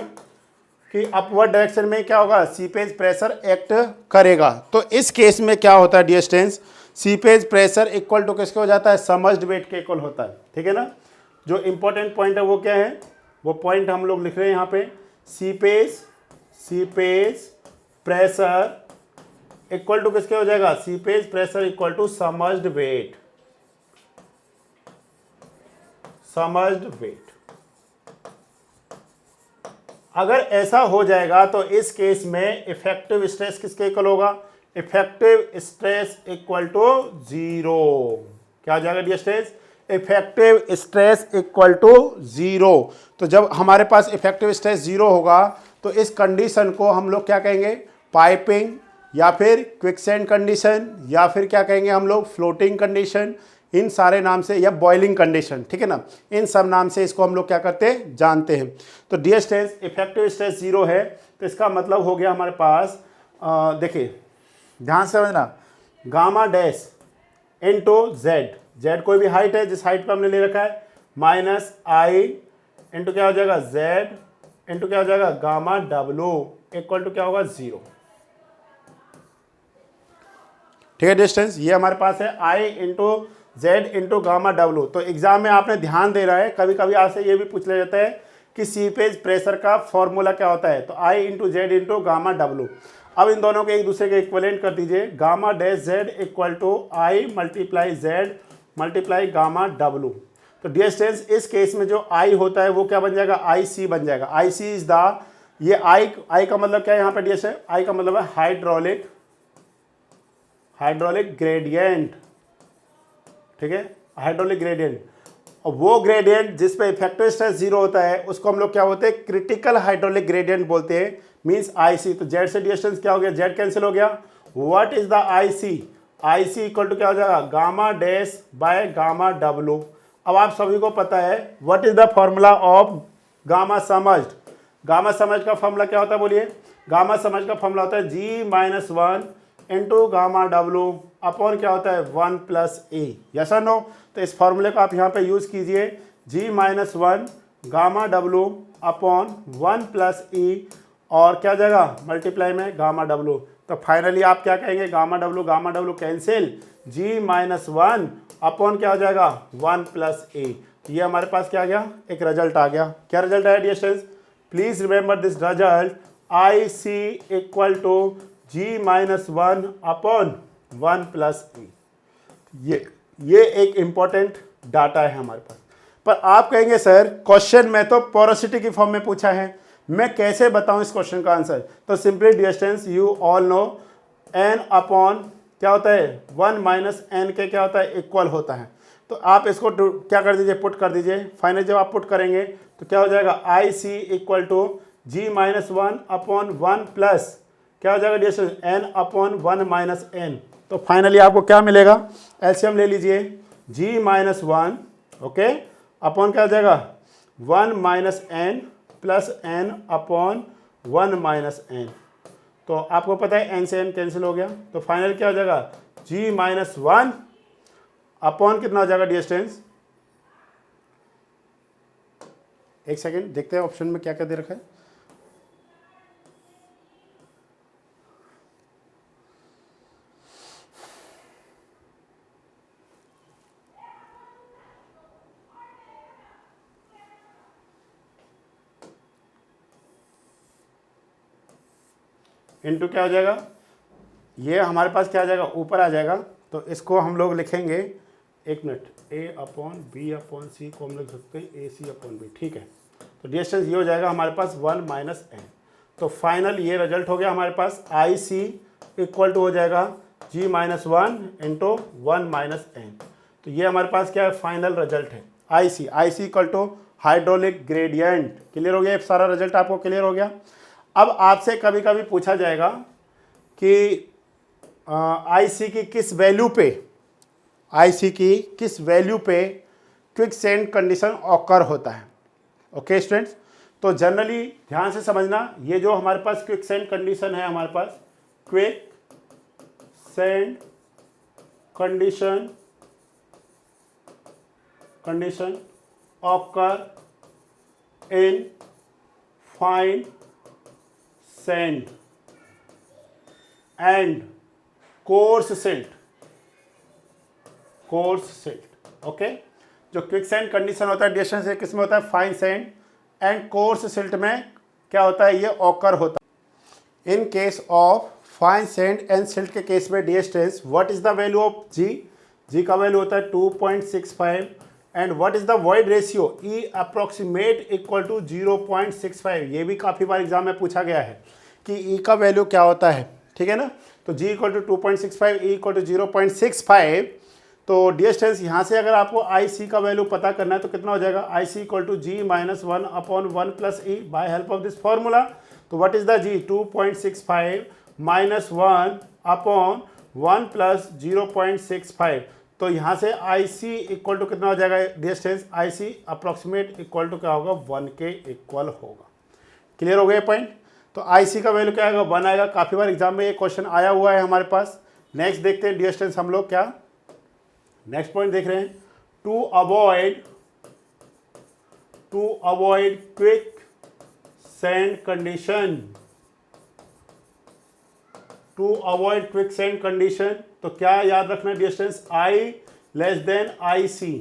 कि अपवर्ड डायरेक्शन में क्या होगा, सीपेज प्रेशर एक्ट करेगा। तो इस केस में क्या होता है dear students, seepage pressure equal to किसके हो जाता है, सबमर्ज्ड वेट के इक्वल होता है, ठीक है ना। जो इंपॉर्टेंट पॉइंट है वो क्या है, वो पॉइंट हम लोग लिख रहे हैं यहाँ पे, सीपेज प्रेशर इक्वल टू किसके हो जाएगा, seepage pressure equal to submerged weight, submerged weight. अगर ऐसा हो जाएगा तो इस केस में इफेक्टिव स्ट्रेस किसके इक्वल होगा, effective stress equal to zero. क्या हो जाएगा dear stress, effective stress equal to zero. तो जब हमारे पास इफेक्टिव स्ट्रेस जीरो होगा तो इस कंडीशन को हम लोग क्या कहेंगे, पाइपिंग या फिर क्विकसैंड कंडीशन या फिर क्या कहेंगे हम लोग, फ्लोटिंग कंडीशन, इन सारे नाम से, या बॉइलिंग कंडीशन, ठीक है ना, इन सब नाम से इसको हम लोग क्या करते हैं, जानते हैं। तो dear stress, effective stress zero है तो इसका मतलब हो गया हमारे पास, देखिए ध्यान से समझना, gamma dash into Z, Z कोई भी हाइट है जिस हाइट पे हमने ले रखा है, माइनस आई इंटू क्या हो जाएगा, जेड इंटू क्या हो जाएगा, गामा डब्लू इक्वल टू क्या होगा, जीरो। ठीक है डिस्टेंस, ये हमारे पास है i into z into gamma W. तो एग्जाम में आपने ध्यान दे रहा है, कभी कभी आपसे ये भी पूछ लिया जाता है कि सीपेज प्रेशर का फॉर्मूला क्या होता है, तो i into z into gamma W. अब इन दोनों के एक दूसरे के इक्वलेंट कर दीजिए, gamma dash Z equal to I multiply Z multiply gamma W. तो डियर स्टूडेंट्स, इस केस में जो आई होता है वो क्या बन जाएगा, आई सी बन जाएगा। आई सी इज द, ये आई का मतलब क्या है यहाँ पे डियर स्टूडेंट्स, आई का मतलब है हाइड्रोलिक ग्रेडियंट, ठीक है, हाइड्रोलिक ग्रेडियंट। और वो ग्रेडियंट जिस पे इफेक्टिव स्ट्रेस जीरो होता है उसको हम लोग क्या बोलते हैं, क्रिटिकल हाइड्रोलिक ग्रेडियंट बोलते हैं, मींस आईसी। तो जेड से डिस्टेंस क्या हो गया, जेड कैंसिल हो गया। What is the IC, IC equal to क्या हो जाएगा, gamma dash by gamma W. अब आप सभी को पता है what is the formula of gamma समझ। गामा समझ का फॉर्मूला क्या होता है बोलिए, गामा समझ का फॉर्मूला होता है G-1 इंटू गामा डब्लू अपॉन क्या होता है 1 प्लस ए, यस और नो। तो इस फॉर्मूले को आप यहाँ पे यूज़ कीजिए, G-1 गामा डब्लू अपॉन 1 प्लस ई और क्या हो जाएगा मल्टीप्लाई में गामा डब्लू। तो फाइनली आप क्या कहेंगे, gamma W cancel, G-1 upon क्या हो जाएगा 1 प्लस ए। ये हमारे पास क्या आ गया, एक रिजल्ट आ गया। क्या रिजल्ट आया dear students, please remember this result, i c equal to G-1 upon 1 plus e. ये एक इंपॉर्टेंट डाटा है हमारे पास। पर आप कहेंगे सर क्वेश्चन में तो पोरोसिटी की फॉर्म में पूछा है, मैं कैसे बताऊं इस क्वेश्चन का आंसर। तो simply dear students, you all know n upon क्या होता है 1 माइनस एन के क्या होता है, इक्वल होता है। तो आप इसको क्या कर दीजिए, पुट कर दीजिए। फाइनली जब आप पुट करेंगे तो क्या हो जाएगा, i c equal to G-1 upon 1 plus क्या हो जाएगा dear student, n upon 1 minus N. तो फाइनली आपको क्या मिलेगा, एलसीएम ले लीजिए, G-1 ओके अपॉन क्या हो जाएगा 1 minus N plus N upon 1 minus N. तो आपको पता है n से n कैंसिल हो गया, तो फाइनल क्या हो जाएगा G-1 अपॉन कितना हो जाएगा डियर स्टूडेंट्स, एक सेकेंड देखते हैं ऑप्शन में क्या क्या दे रखा है। इनटू क्या हो जाएगा, ये हमारे पास क्या आ जाएगा, ऊपर आ जाएगा। तो इसको हम लोग लिखेंगे, एक minute, a upon b upon c को हम लिख सकते हैं ए सी अपॉन बी, ठीक है। तो डिस्टेंस ये हो जाएगा हमारे पास 1 माइनस एन। तो फाइनल ये रिजल्ट हो गया हमारे पास, आई सी इक्वल टू हो जाएगा G-1 इंटू 1 माइनस एन। तो ये हमारे पास क्या है, फाइनल रिजल्ट है i c equal to hydraulic gradient. Clear हो गया, सारा रिजल्ट आपको क्लियर हो गया। अब आपसे कभी कभी पूछा जाएगा कि आईसी की किस वैल्यू पे, आईसी की किस वैल्यू पे क्विकसैंड कंडीशन ऑकर होता है। ओके स्टूडेंट्स, तो जनरली ध्यान से समझना, ये जो हमारे पास क्विकसैंड कंडीशन है, हमारे पास quicksand condition occur in fine sand and coarse silt, okay. जो क्विक सैंड कंडीशन होता है डिस्टेंस से किसमें होता है, fine sand and coarse silt में क्या होता है, ये ऑकर होता है। In case of fine sand and silt के केस में distance, what is the value of G का वैल्यू होता है 2.65 and what is the void ratio, e approximate equal to 0.65। ये भी काफ़ी बार एग्जाम में पूछा गया है कि ई का वैल्यू क्या होता है, ठीक है ना। तो G equal to 2.65, e equal to 0.65। तो डिस्टेंस यहाँ से अगर आपको आई सी का वैल्यू पता करना है तो कितना हो जाएगा, i c equal to G minus 1/1 plus e by help of this formula. तो what is the G, 2.65 minus 1/1 plus 0.65। तो यहाँ से आई सी इक्वल टू कितना हो जाएगा distance, I C approximate equal to क्या होगा, 1 के इक्वल होगा। क्लियर हो गया पॉइंट। तो आई सी का वैल्यू क्या आएगा, 1 आएगा। काफ़ी बार एग्जाम में ये क्वेश्चन आया हुआ है हमारे पास। नेक्स्ट देखते हैं डिस्टेंस हम लोग क्या नेक्स्ट पॉइंट देख रहे हैं। To avoid quick sand condition, to avoid quick sand condition, तो क्या याद रखना distance, I less than I C.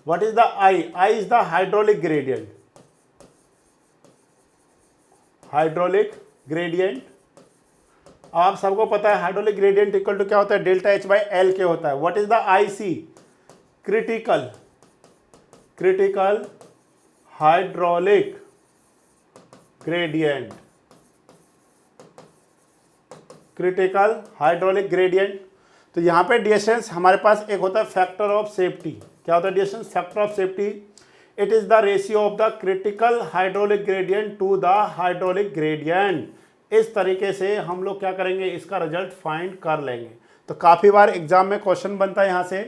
What is the I, I is the hydraulic gradient, आप सबको पता है हाइड्रोलिक ग्रेडियंट इक्वल टू क्या होता है, डेल्टा एच बाई एल के होता है। What is the I C, critical hydraulic gradient, तो यहाँ पे डिस्टेंस हमारे पास एक होता है फैक्टर ऑफ सेफ्टी। क्या होता है distance, factor of safety. It is the ratio of the critical hydraulic gradient to the hydraulic gradient. इस तरीके से हम लोग क्या करेंगे, इसका रिजल्ट फाइंड कर लेंगे। तो काफ़ी बार एग्जाम में क्वेश्चन बनता है यहाँ से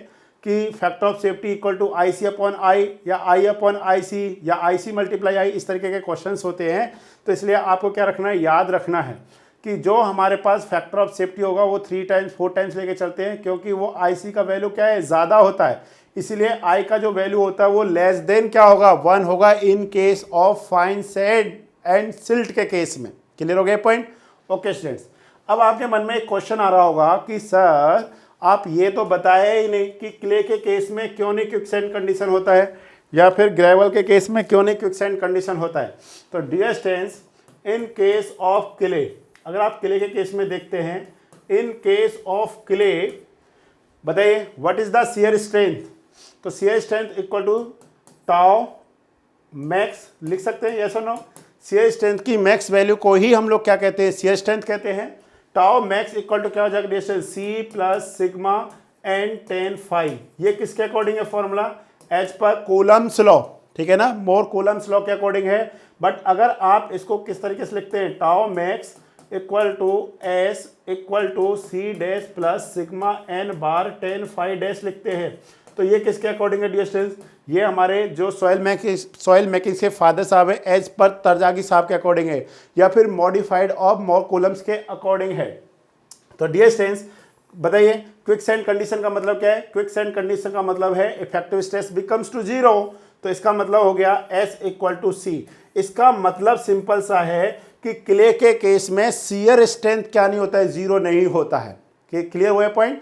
कि factor of safety equal to I C upon I, या आई अपॉन आई सी, या आई सी मल्टीप्लाई आई, इस तरीके के क्वेश्चंस होते हैं। तो इसलिए आपको क्या रखना है, याद रखना है कि जो हमारे पास फैक्टर ऑफ सेफ्टी होगा वो 3 टाइम्स 4 टाइम्स लेके चलते हैं, क्योंकि वो आई सी का वैल्यू क्या है, ज़्यादा होता है। इसीलिए आई का जो वैल्यू होता है वो लेस देन क्या होगा, 1 होगा इन case of fine sand and silt के केस में। क्लियर हो गया पॉइंट। ओके स्टूडेंट्स, अब आपके मन में एक क्वेश्चन आ रहा होगा कि सर आप ये तो बताया ही नहीं कि क्ले के केस में क्यों नहीं क्विक सैंड कंडीशन होता है, या फिर ग्रेवल के केस में क्यों नहीं क्विक सैंड कंडीशन होता है। तो dear students, in case of clay, अगर आप क्ले के केस में देखते हैं, इन केस ऑफ क्ले बताइए what is the shear strength. तो shear strength equal to tau max लिख सकते हैं, यस और नो। शियर स्ट्रेंथ की मैक्स वैल्यू को ही हम लोग क्या कहते हैं, शियर स्ट्रेंथ कहते हैं। टाउ मैक्स इक्वल टू क्या हो जाएगा distance, C plus sigma N tan phi. ये किसके अकॉर्डिंग है formula, as per Coulomb's law, ठीक है ना, मोर कूलम्स लॉ के अकॉर्डिंग है। बट अगर आप इसको किस तरीके से लिखते हैं, tau max equal to S equal to C dash plus sigma N bar tan phi dash लिखते हैं, तो ये किसके अकॉर्डिंग है डिस्टेंस, ये हमारे जो सॉइल मैकिंग्स के फादर साहब है एज पर तरजागी साहब के अकॉर्डिंग है, या फिर मॉडिफाइड ऑफ मोर कूलम्स के अकॉर्डिंग है। तो डिस्टेंस बताइए क्विक सैंड कंडीशन का मतलब क्या है, क्विक सैंड कंडीशन का मतलब है इफेक्टिव स्ट्रेस बिकम्स टू 0। तो इसका मतलब हो गया एस इक्वल टू सी। इसका मतलब सिंपल सा है कि क्ले के केस में शियर स्ट्रेंथ क्या नहीं होता है, 0 नहीं होता है। क्लियर हुआ point.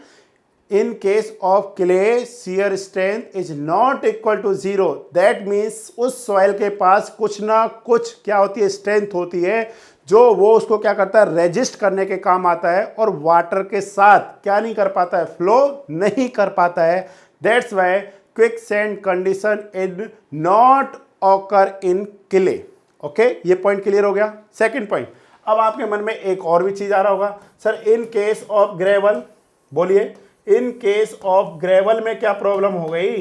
In case of clay shear strength is not equal to 0, that means उस सॉइल के पास कुछ ना कुछ क्या होती है, स्ट्रेंथ होती है, जो वो उसको क्या करता है, रेजिस्ट करने के काम आता है, और वाटर के साथ क्या नहीं कर पाता है, फ्लो नहीं कर पाता है। That's why quick sand condition is not occur in clay. Okay, ये पॉइंट क्लियर हो गया। सेकंड पॉइंट, अब आपके मन में एक और भी चीज आ रहा होगा, sir in case of gravel, बोलिए इन केस ऑफ ग्रेवल में क्या प्रॉब्लम हो गई,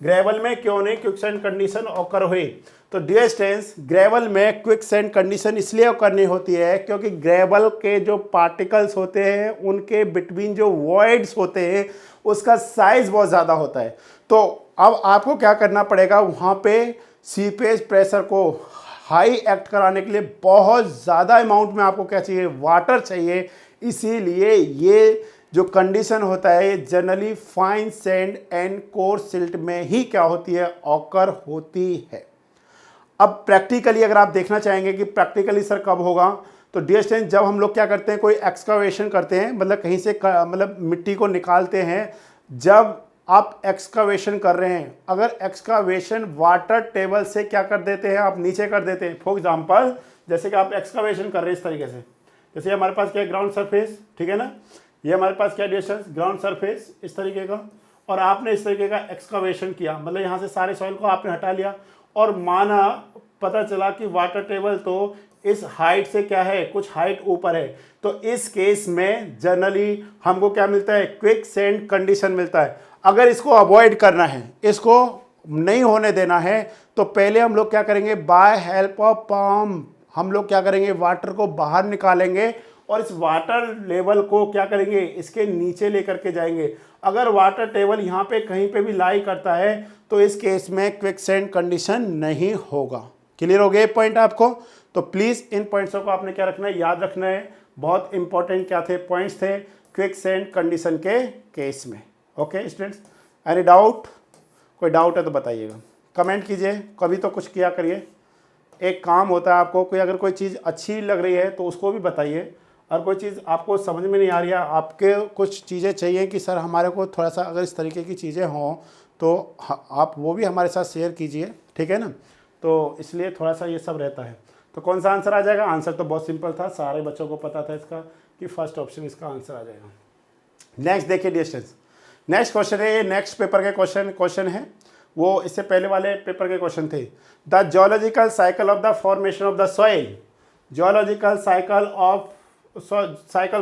ग्रेवल में क्यों नहीं क्विक सैंड कंडीशन ऑकर हुई। तो डियर स्टूडेंट्स, ग्रेवल में क्विक सैंड कंडीशन इसलिए ऑकर नहीं होती है क्योंकि ग्रेवल के जो पार्टिकल्स होते हैं उनके बिटवीन जो वॉइड्स होते हैं उसका साइज बहुत ज़्यादा होता है। तो अब आपको क्या करना पड़ेगा, वहाँ पे सीपेज प्रेशर को हाई एक्ट कराने के लिए बहुत ज़्यादा अमाउंट में आपको क्या चाहिए, वाटर चाहिए। इसीलिए ये जो कंडीशन होता है generally fine sand and coarse silt में ही क्या होती है, ऑकर होती है। अब प्रैक्टिकली अगर आप देखना चाहेंगे कि प्रैक्टिकली सर कब होगा, तो तो डियर स्टूडेंट, जब हम लोग क्या करते हैं, कोई एक्सकावेशन करते हैं, मतलब कहीं से मतलब मिट्टी को निकालते हैं, जब आप एक्सकावेशन कर रहे हैं, अगर एक्सकावेशन वाटर टेबल से क्या कर देते हैं, आप नीचे कर देते हैं, फॉर एग्जांपल जैसे कि आप एक्सकावेशन कर रहे हैं इस तरीके से, जैसे हमारे पास क्या है, ग्राउंड सरफेस, ठीक है ना, ये हमारे पास क्या डिस्टेंस, ग्राउंड सरफेस इस तरीके का, और आपने इस तरीके का एक्सकावेशन किया, मतलब यहाँ से सारे सॉइल को आपने हटा लिया, और माना पता चला कि वाटर टेबल तो इस हाइट से क्या है, कुछ हाइट ऊपर है, तो इस केस में जनरली हमको क्या मिलता है, क्विक सैंड कंडीशन मिलता है। अगर इसको अवॉइड करना है, इसको नहीं होने देना है, तो पहले हम लोग क्या करेंगे, बाय हेल्प ऑफ पंप हम लोग क्या करेंगे, वाटर को बाहर निकालेंगे और इस वाटर लेवल को क्या करेंगे, इसके नीचे लेकर के जाएंगे। अगर वाटर टेबल यहाँ पे कहीं पे भी लाई करता है तो इस केस में क्विक सैंड कंडीशन नहीं होगा। क्लियर हो गया पॉइंट आपको? तो प्लीज़ इन पॉइंट्सों को आपने क्या रखना है, याद रखना है। बहुत इंपॉर्टेंट क्या थे, पॉइंट्स थे क्विक सैंड कंडीशन के केस में। Okay students, any doubt? कोई डाउट है तो बताइएगा, कमेंट कीजिए, कभी तो कुछ किया करिए। एक काम होता है आपको, कोई अगर कोई चीज़ अच्छी लग रही है तो उसको भी बताइए, और कोई चीज़ आपको समझ में नहीं आ रही है, आपके कुछ चीज़ें चाहिए कि सर हमारे को थोड़ा सा अगर इस तरीके की चीज़ें हों तो आप वो भी हमारे साथ शेयर कीजिए, ठीक है ना। तो इसलिए थोड़ा सा ये सब रहता है। तो कौन सा आंसर आ जाएगा? आंसर तो बहुत सिंपल था, सारे बच्चों को पता था इसका कि फर्स्ट ऑप्शन इसका आंसर आ जाएगा। नेक्स्ट देखिए डिस्टेंस, नेक्स्ट क्वेश्चन है, ये नेक्स्ट पेपर के क्वेश्चन है, वो इससे पहले वाले पेपर के क्वेश्चन थे। The geological cycle of the formation of the soil, geological cycle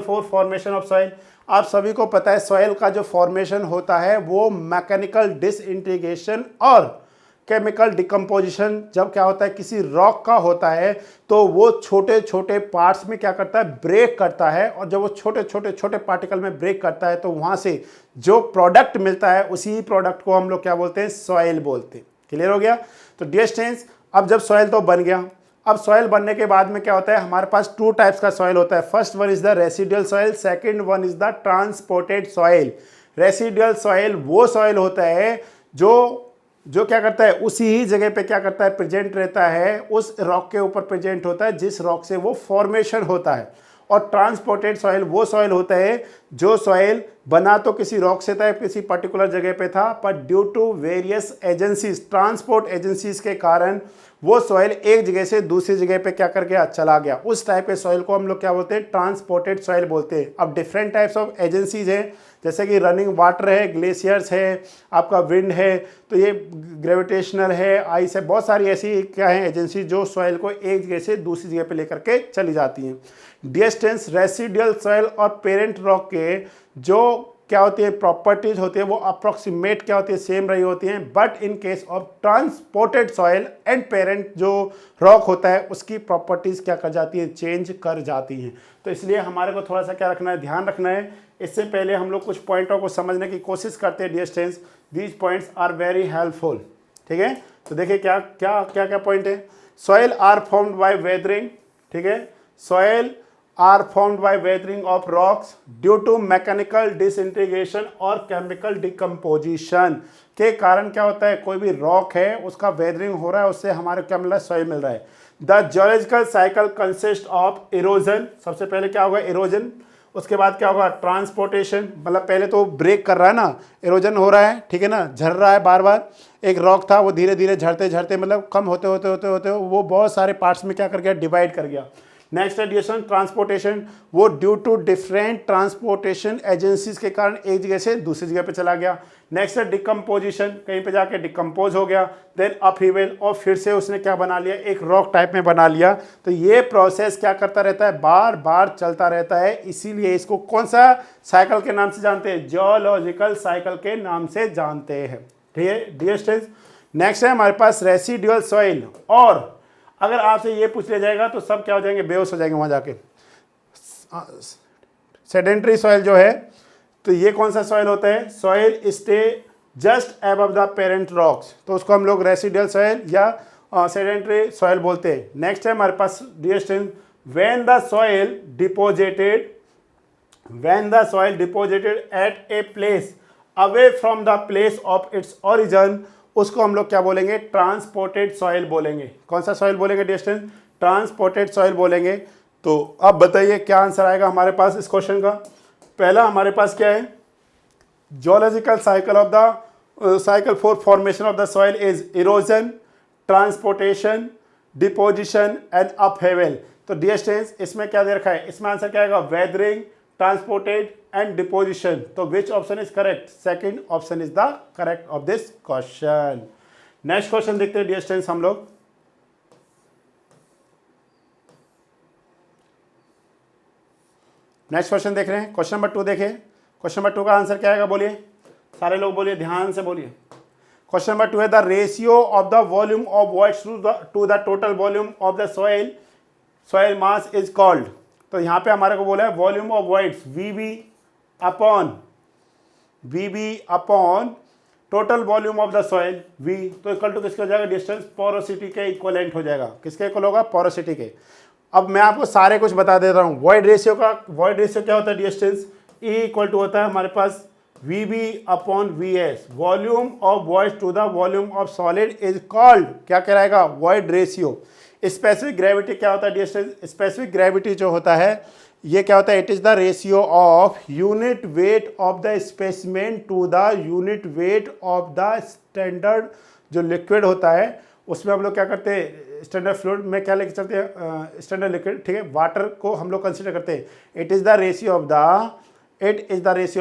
for formation of soil. आप सभी को पता है सॉइल का जो फॉर्मेशन होता है वो मैकेनिकल डिसइंटीग्रेशन और केमिकल डिकम्पोजिशन, जब क्या होता है किसी रॉक का होता है तो वो छोटे छोटे पार्ट्स में क्या करता है, ब्रेक करता है, और जब वो छोटे छोटे छोटे पार्टिकल में ब्रेक करता है तो वहाँ से जो प्रोडक्ट मिलता है उसी प्रोडक्ट को हम लोग क्या बोलते हैं, सॉइल बोलते हैं। क्लियर हो गया? तो डियर स्टूडेंट्स, अब जब सॉइल तो बन गया, अब सॉइल बनने के बाद में क्या होता है, हमारे पास टू टाइप्स का सॉइल होता है। First one is the residual soil, second one is the transported soil. Residual soil वो सॉइल होता है जो क्या करता है, उसी ही जगह पे क्या करता है, प्रेजेंट रहता है, उस रॉक के ऊपर प्रेजेंट होता है जिस रॉक से वो फॉर्मेशन होता है। और ट्रांसपोर्टेड सॉइल वो सॉइल होता है जो सॉइल बना तो किसी रॉक से था, किसी पर्टिकुलर जगह पे था, पर due to various agencies, transport agencies के कारण वो सॉइल एक जगह से दूसरी जगह पे क्या कर गया, चला गया। उस टाइप के सॉइल को हम लोग क्या बोलते हैं, ट्रांसपोर्टेड सॉइल बोलते हैं। अब डिफरेंट टाइप्स ऑफ एजेंसीज हैं, जैसे कि रनिंग वाटर है, ग्लेशियर्स है, आपका विंड है, तो ये ग्रेविटेशनल है, आइस है, बहुत सारी ऐसी क्या है एजेंसी जो सॉइल को एक जगह से दूसरी जगह पे लेकर के चली जाती हैं। डिस्टेंस रेसिडुअल सॉइल और पेरेंट रॉक के जो क्या होती है प्रॉपर्टीज होती है वो अप्रोक्सीमेट क्या होती है, सेम रही होती हैं, but in case of transported soil and parent जो रॉक होता है उसकी प्रॉपर्टीज क्या कर जाती हैं, चेंज कर जाती हैं। तो इसलिए हमारे को थोड़ा सा क्या रखना है, ध्यान रखना है। इससे पहले हम लोग कुछ पॉइंटों को समझने की कोशिश करते हैं। Dear students, these points are very helpful, ठीक है। तो देखिए क्या क्या क्या क्या पॉइंट है। Soil are formed by weathering, ठीक है, soil are formed by weathering of rocks due to mechanical disintegration और chemical decomposition के कारण क्या होता है, कोई भी रॉक है उसका वेदरिंग हो रहा है, उससे हमारे क्या मिल रहा है, सॉइल मिल रहा है। The geological cycle consist of erosion, सबसे पहले क्या होगा, इरोजन, उसके बाद क्या होगा, ट्रांसपोर्टेशन, मतलब पहले तो ब्रेक कर रहा है ना, इरोजन हो रहा है, ठीक है ना, झड़ रहा है बार बार। एक रॉक था वो धीरे धीरे झड़ते झड़ते मतलब कम होते होते होते होते वो बहुत सारे पार्ट्स में क्या कर गया, डिवाइड कर गया। नेक्स्ट एडिशन ट्रांसपोर्टेशन, वो due to different transportation agencies के कारण एक जगह से दूसरी जगह पे चला गया। नेक्स्ट है डिकम्पोजिशन, कहीं पे जाके डिकम्पोज हो गया। देन अपहीवल, और फिर से उसने क्या बना लिया, एक रॉक टाइप में बना लिया। तो ये प्रोसेस क्या करता रहता है, बार बार चलता रहता है, इसीलिए इसको कौन सा साइकिल के नाम से जानते हैं, जियोलॉजिकल साइकिल के नाम से जानते हैं, ठीक है डियर स्टूडेंट्स। नेक्स्ट है हमारे पास रेसिडुअल सॉइल, और अगर आपसे ये पूछ लिया जाएगा तो सब क्या हो जाएंगे, बेहोश हो जाएंगे वहाँ जाके। सेडेंटरी सॉइल जो है, तो ये कौन सा सॉइल होता है, soil stay just above the parent rocks, तो उसको हम लोग रेसिडुअल सॉइल या सेडेंटरी सॉइल बोलते हैं। नेक्स्ट है हमारे पास dear student, when the soil deposited at a place away from the place of its origin, उसको हम लोग क्या बोलेंगे, ट्रांसपोर्टेड सॉइल बोलेंगे। कौन सा सॉइल बोलेंगे डियर स्टूडेंट, ट्रांसपोर्टेड सॉइल बोलेंगे। तो अब बताइए क्या आंसर आएगा हमारे पास इस क्वेश्चन का। पहला हमारे पास क्या है, geological cycle of the cycle for formation of the soil is erosion, transportation, deposition and upheaval. तो डियर स्टूडेंट्स इसमें क्या दे रखा है, इसमें आंसर क्या आएगा, वेदरिंग, ट्रांसपोर्टेड एंड डिपोजिशन। तो which option is correct, second option is the correct of this question. Next question देखते हैं डियर स्टूडेंट्स हम लोग। नेक्स्ट क्वेश्चन देख रहे हैं, क्वेश्चन नंबर 2 देखिए। क्वेश्चन नंबर 2 का आंसर क्या आएगा, बोलिए सारे लोग, बोलिए ध्यान से बोलिए। क्वेश्चन नंबर 2 है the ratio of the volume of voids to the total volume of the soil mass is called. तो यहाँ पे हमारे को बोला है volume of voids VB upon total volume of the soil V, तो इक्वल टू किसके हो जाएगा, डिस्टेंस पोरोसिटी के इक्वलेंट हो जाएगा। किसके इक्वल होगा, पोरोसिटी के। अब मैं आपको सारे कुछ बता देता हूँ। वॉइड रेशियो क्या होता है डिस्टेंस, ई इक्वल टू होता है हमारे पास VB upon VS, volume of void to the volume of solid is called, क्या कहलाएगा, वॉइड रेशियो। स्पेसिफिक ग्रेविटी क्या होता है डिस्टेंस, स्पेसिफिक ग्रेविटी जो होता है ये क्या होता है, it is the ratio of unit weight of the specimen to the unit weight of the standard जो लिक्विड होता है। उसमें हम लोग क्या करते हैं, स्टैंडर्ड फ्लूइड में क्या लेके चलते हैं, स्टैंडर्ड लिक्विड, ठीक है, वाटर को हम लोग कंसिडर करते हैं। It is the ratio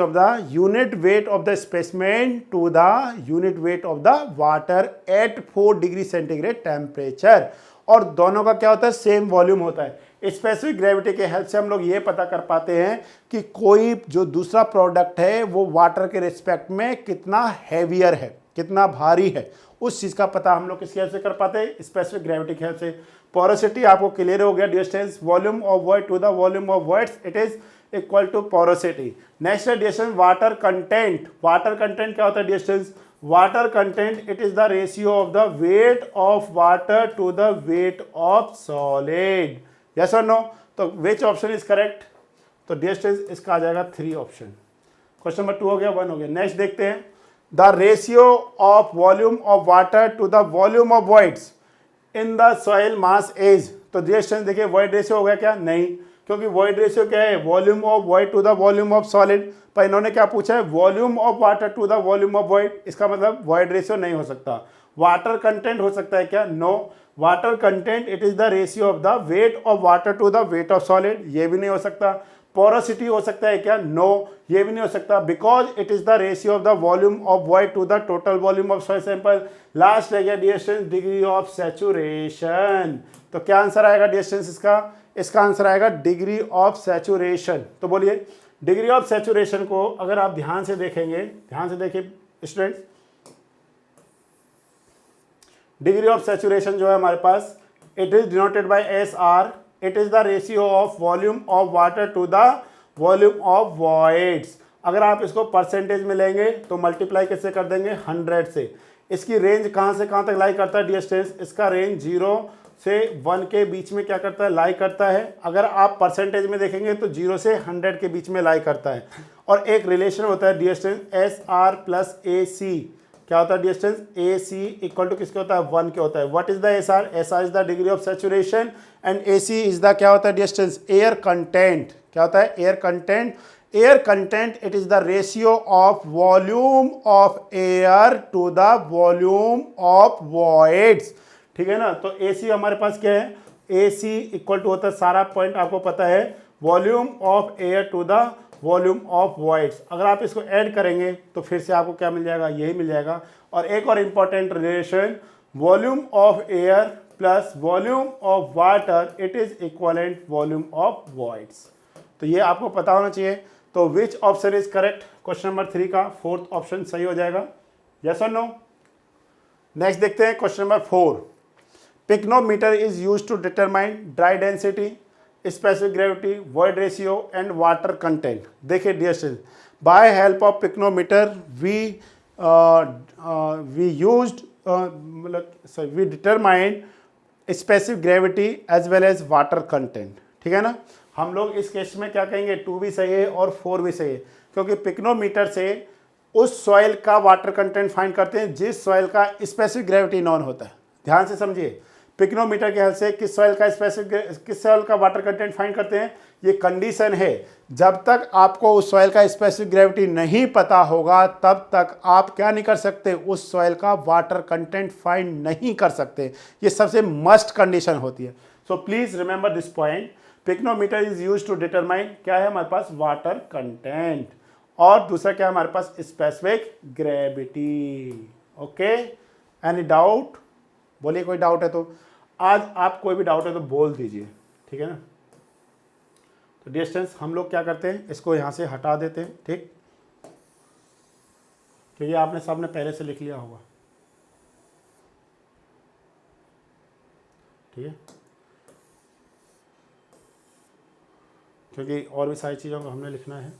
of the unit weight of the specimen to the unit weight of the water at 4 degree centigrade temperature. और दोनों का क्या होता है, सेम वॉल्यूम होता है। स्पेसिफिक ग्रेविटी के हेल्प से हम लोग ये पता कर पाते हैं कि कोई जो दूसरा प्रोडक्ट है वो वाटर के रिस्पेक्ट में कितना हैवियर है, कितना भारी है, उस चीज़ का पता हम लोग किसकी हेल्प से कर पाते हैं, स्पेसिफिक ग्रेविटी की हेल्प से। पोरोसिटी आपको क्लियर हो गया distance, volume of void to the volume of voids it is equal to porosity. Next है distance water content. Water content क्या होता है distance, water content it is the ratio of the weight of water to the weight of solid. Yes और no, तो which option is correct, तो distance इसका आ जाएगा 3 ऑप्शन। क्वेश्चन नंबर 2 हो गया, 1 हो गया। नेक्स्ट देखते हैं the ratio of volume of water to the volume of voids in the soil mass is. तो डिस्टेंस देखिए वॉइड रेशियो हो गया क्या, नहीं, क्योंकि वॉइड रेशियो क्या है, volume of void to the volume of solid. पर इन्होंने क्या पूछा है, volume of water to the volume of void, इसका मतलब वॉइड रेशियो नहीं हो सकता। वाटर कंटेंट हो सकता है क्या, no, water content it is the ratio of the weight of water to the weight of solid, ये भी नहीं हो सकता। पोरोसिटी हो सकता है क्या, नो, ये भी नहीं हो सकता, because it is the ratio of the volume of void to the total volume of soil sample. Last है गया डिस्टेंस डिग्री ऑफ सैचुरेशन। तो क्या आंसर आएगा डिस्टेंस इसका आंसर आएगा डिग्री ऑफ सैचुरेशन। तो बोलिए डिग्री ऑफ सैचुरेशन को अगर आप ध्यान से देखेंगे, ध्यान से देखिए स्टूडेंट्स, डिग्री ऑफ सैचुरेशन जो है हमारे पास it is denoted by SR, it is the ratio of volume of water to the volume of voids. अगर आप इसको परसेंटेज में लेंगे तो मल्टीप्लाई कैसे कर देंगे, 100 से। इसकी रेंज कहाँ से कहाँ तक लाई करता है डिस्टेंस, इसका रेंज 0 से 1 के बीच में क्या करता है, लाई करता है। अगर आप परसेंटेज में देखेंगे तो 0 से 100 के बीच में लाई करता है। और एक रिलेशन होता है डिस्टेंस SR प्लस AC, क्या होता है डिस्टेंस, AC इक्वल टू किसके होता है, 1 के होता है। What is the SR, SR is the degree of saturation and AC is the क्या होता है डिस्टेंस, एयर कंटेंट। क्या होता है, air content. Air content it is the ratio of volume of air to the volume of voids, ठीक है ना। तो AC हमारे पास क्या है, AC इक्वल टू होता है, सारा पॉइंट आपको पता है, volume of air to the volume of voids. अगर आप इसको ऐड करेंगे तो फिर से आपको क्या मिल जाएगा, यही मिल जाएगा। और एक और important relation, volume of air plus volume of water it is equivalent volume of voids. तो ये आपको पता होना चाहिए। तो which option is correct, question number 3 का 4th ऑप्शन सही हो जाएगा, यस और नो। नेक्स्ट देखते हैं question number 4। Pycnometer is used to determine dry density, specific gravity, void ratio and water content. देखिए dear students, by help of pycnometer we determine specific gravity as well as water content, ठीक है ना। हम लोग इस case में क्या कहेंगे, 2 भी सही है और 4 भी सही है, क्योंकि पिक्नोमीटर से उस सॉइल का वाटर कंटेंट फाइंड करते हैं जिस सॉइल का स्पेसिफिक ग्रेविटी नॉन होता है। ध्यान से समझिए, पिक्नोमीटर के हेल्प से किस सॉइल का स्पेसिफिक किस सॉइल का वाटर कंटेंट फाइंड करते हैं। ये कंडीशन है, जब तक आपको उस सॉइल का स्पेसिफिक ग्रेविटी नहीं पता होगा तब तक आप क्या नहीं कर सकते, उस सॉइल का वाटर कंटेंट फाइंड नहीं कर सकते। ये सबसे मस्ट कंडीशन होती है। So please remember this point, pycnometer is use to determine क्या है हमारे पास, वाटर कंटेंट, और दूसरा क्या है हमारे पास, specific gravity. Okay, any doubt? बोलिए कोई डाउट है तो, आज आप कोई भी डाउट है तो बोल दीजिए, ठीक है ना। तो डिस्टेंस हम लोग क्या करते हैं, इसको यहाँ से हटा देते हैं, ठीक, क्योंकि आपने सबने पहले से लिख लिया होगा, ठीक है, क्योंकि और भी सारी चीज़ों को हमने लिखना है।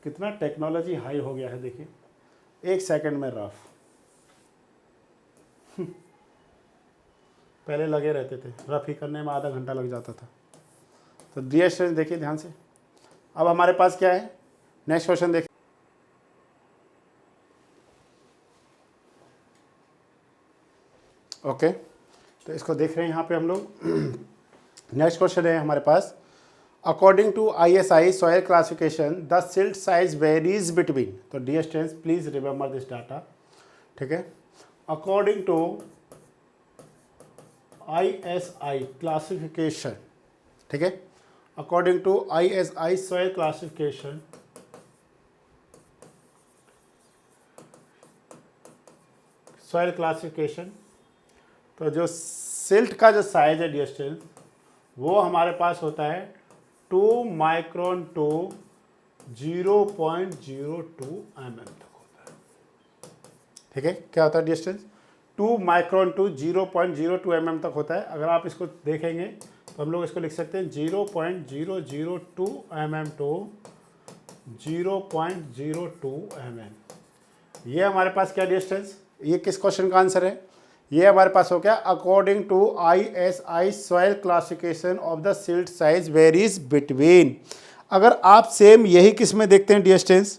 कितना टेक्नोलॉजी हाई हो गया है, देखिए 1 सेकंड में रफ, पहले लगे रहते थे, रफ ही करने में आधा घंटा लग जाता था। तो डियर स्टूडेंट्स देखिए ध्यान से, अब हमारे पास क्या है, नेक्स्ट क्वेश्चन देखिए। ओके, तो इसको देख रहे हैं यहाँ पे हम लोग। नेक्स्ट क्वेश्चन है हमारे पास, according to ISI soil classification the silt size varies between. तो dear students please remember this data, ठीक है। अकॉर्डिंग टू ISI क्लासिफिकेशन, ठीक है, according to ISI soil classification तो जो सिल्ट का जो साइज है डियर स्टूडेंट्स, वो हमारे पास होता है 2 माइक्रोन टू 0.02 mm तक होता है, ठीक है। क्या होता है dear students, 2 micron to 0.02 mm तक होता है। अगर आप इसको देखेंगे तो हम लोग इसको लिख सकते हैं 0.002 mm टू 0.02 mm। ये हमारे पास क्या डियर स्टूडेंट्स, ये किस क्वेश्चन का आंसर है, ये हमारे पास हो गया according to ISI soil classification of the silt size varies between. अगर आप सेम यही किस में देखते हैं डियर स्टूडेंट्स,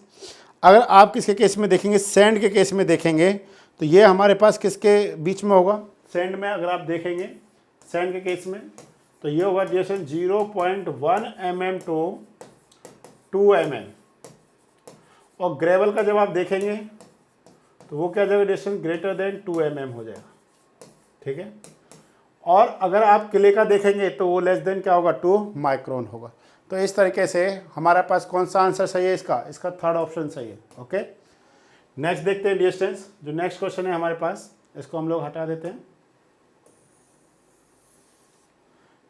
अगर आप किसके केस में देखेंगे, सैंड के केस में देखेंगे, तो ये हमारे पास किसके बीच में होगा, सैंड में। अगर आप देखेंगे सैंड के केस में तो ये होगा dear students 0.1 mm to 2 mm, और ग्रेवल का जब आप देखेंगे तो वो क्या जाएगा डिस्टेंस ग्रेटर देन 2 mm हो जाएगा, ठीक है। और अगर आप क्ले का देखेंगे तो वो लेस देन क्या होगा, 2 माइक्रोन होगा। तो इस तरीके से हमारे पास कौन सा आंसर सही है, इसका थर्ड ऑप्शन सही है। ओके, नेक्स्ट देखते हैं डिस्टेंस, जो नेक्स्ट क्वेश्चन है हमारे पास, इसको हम लोग हटा देते हैं।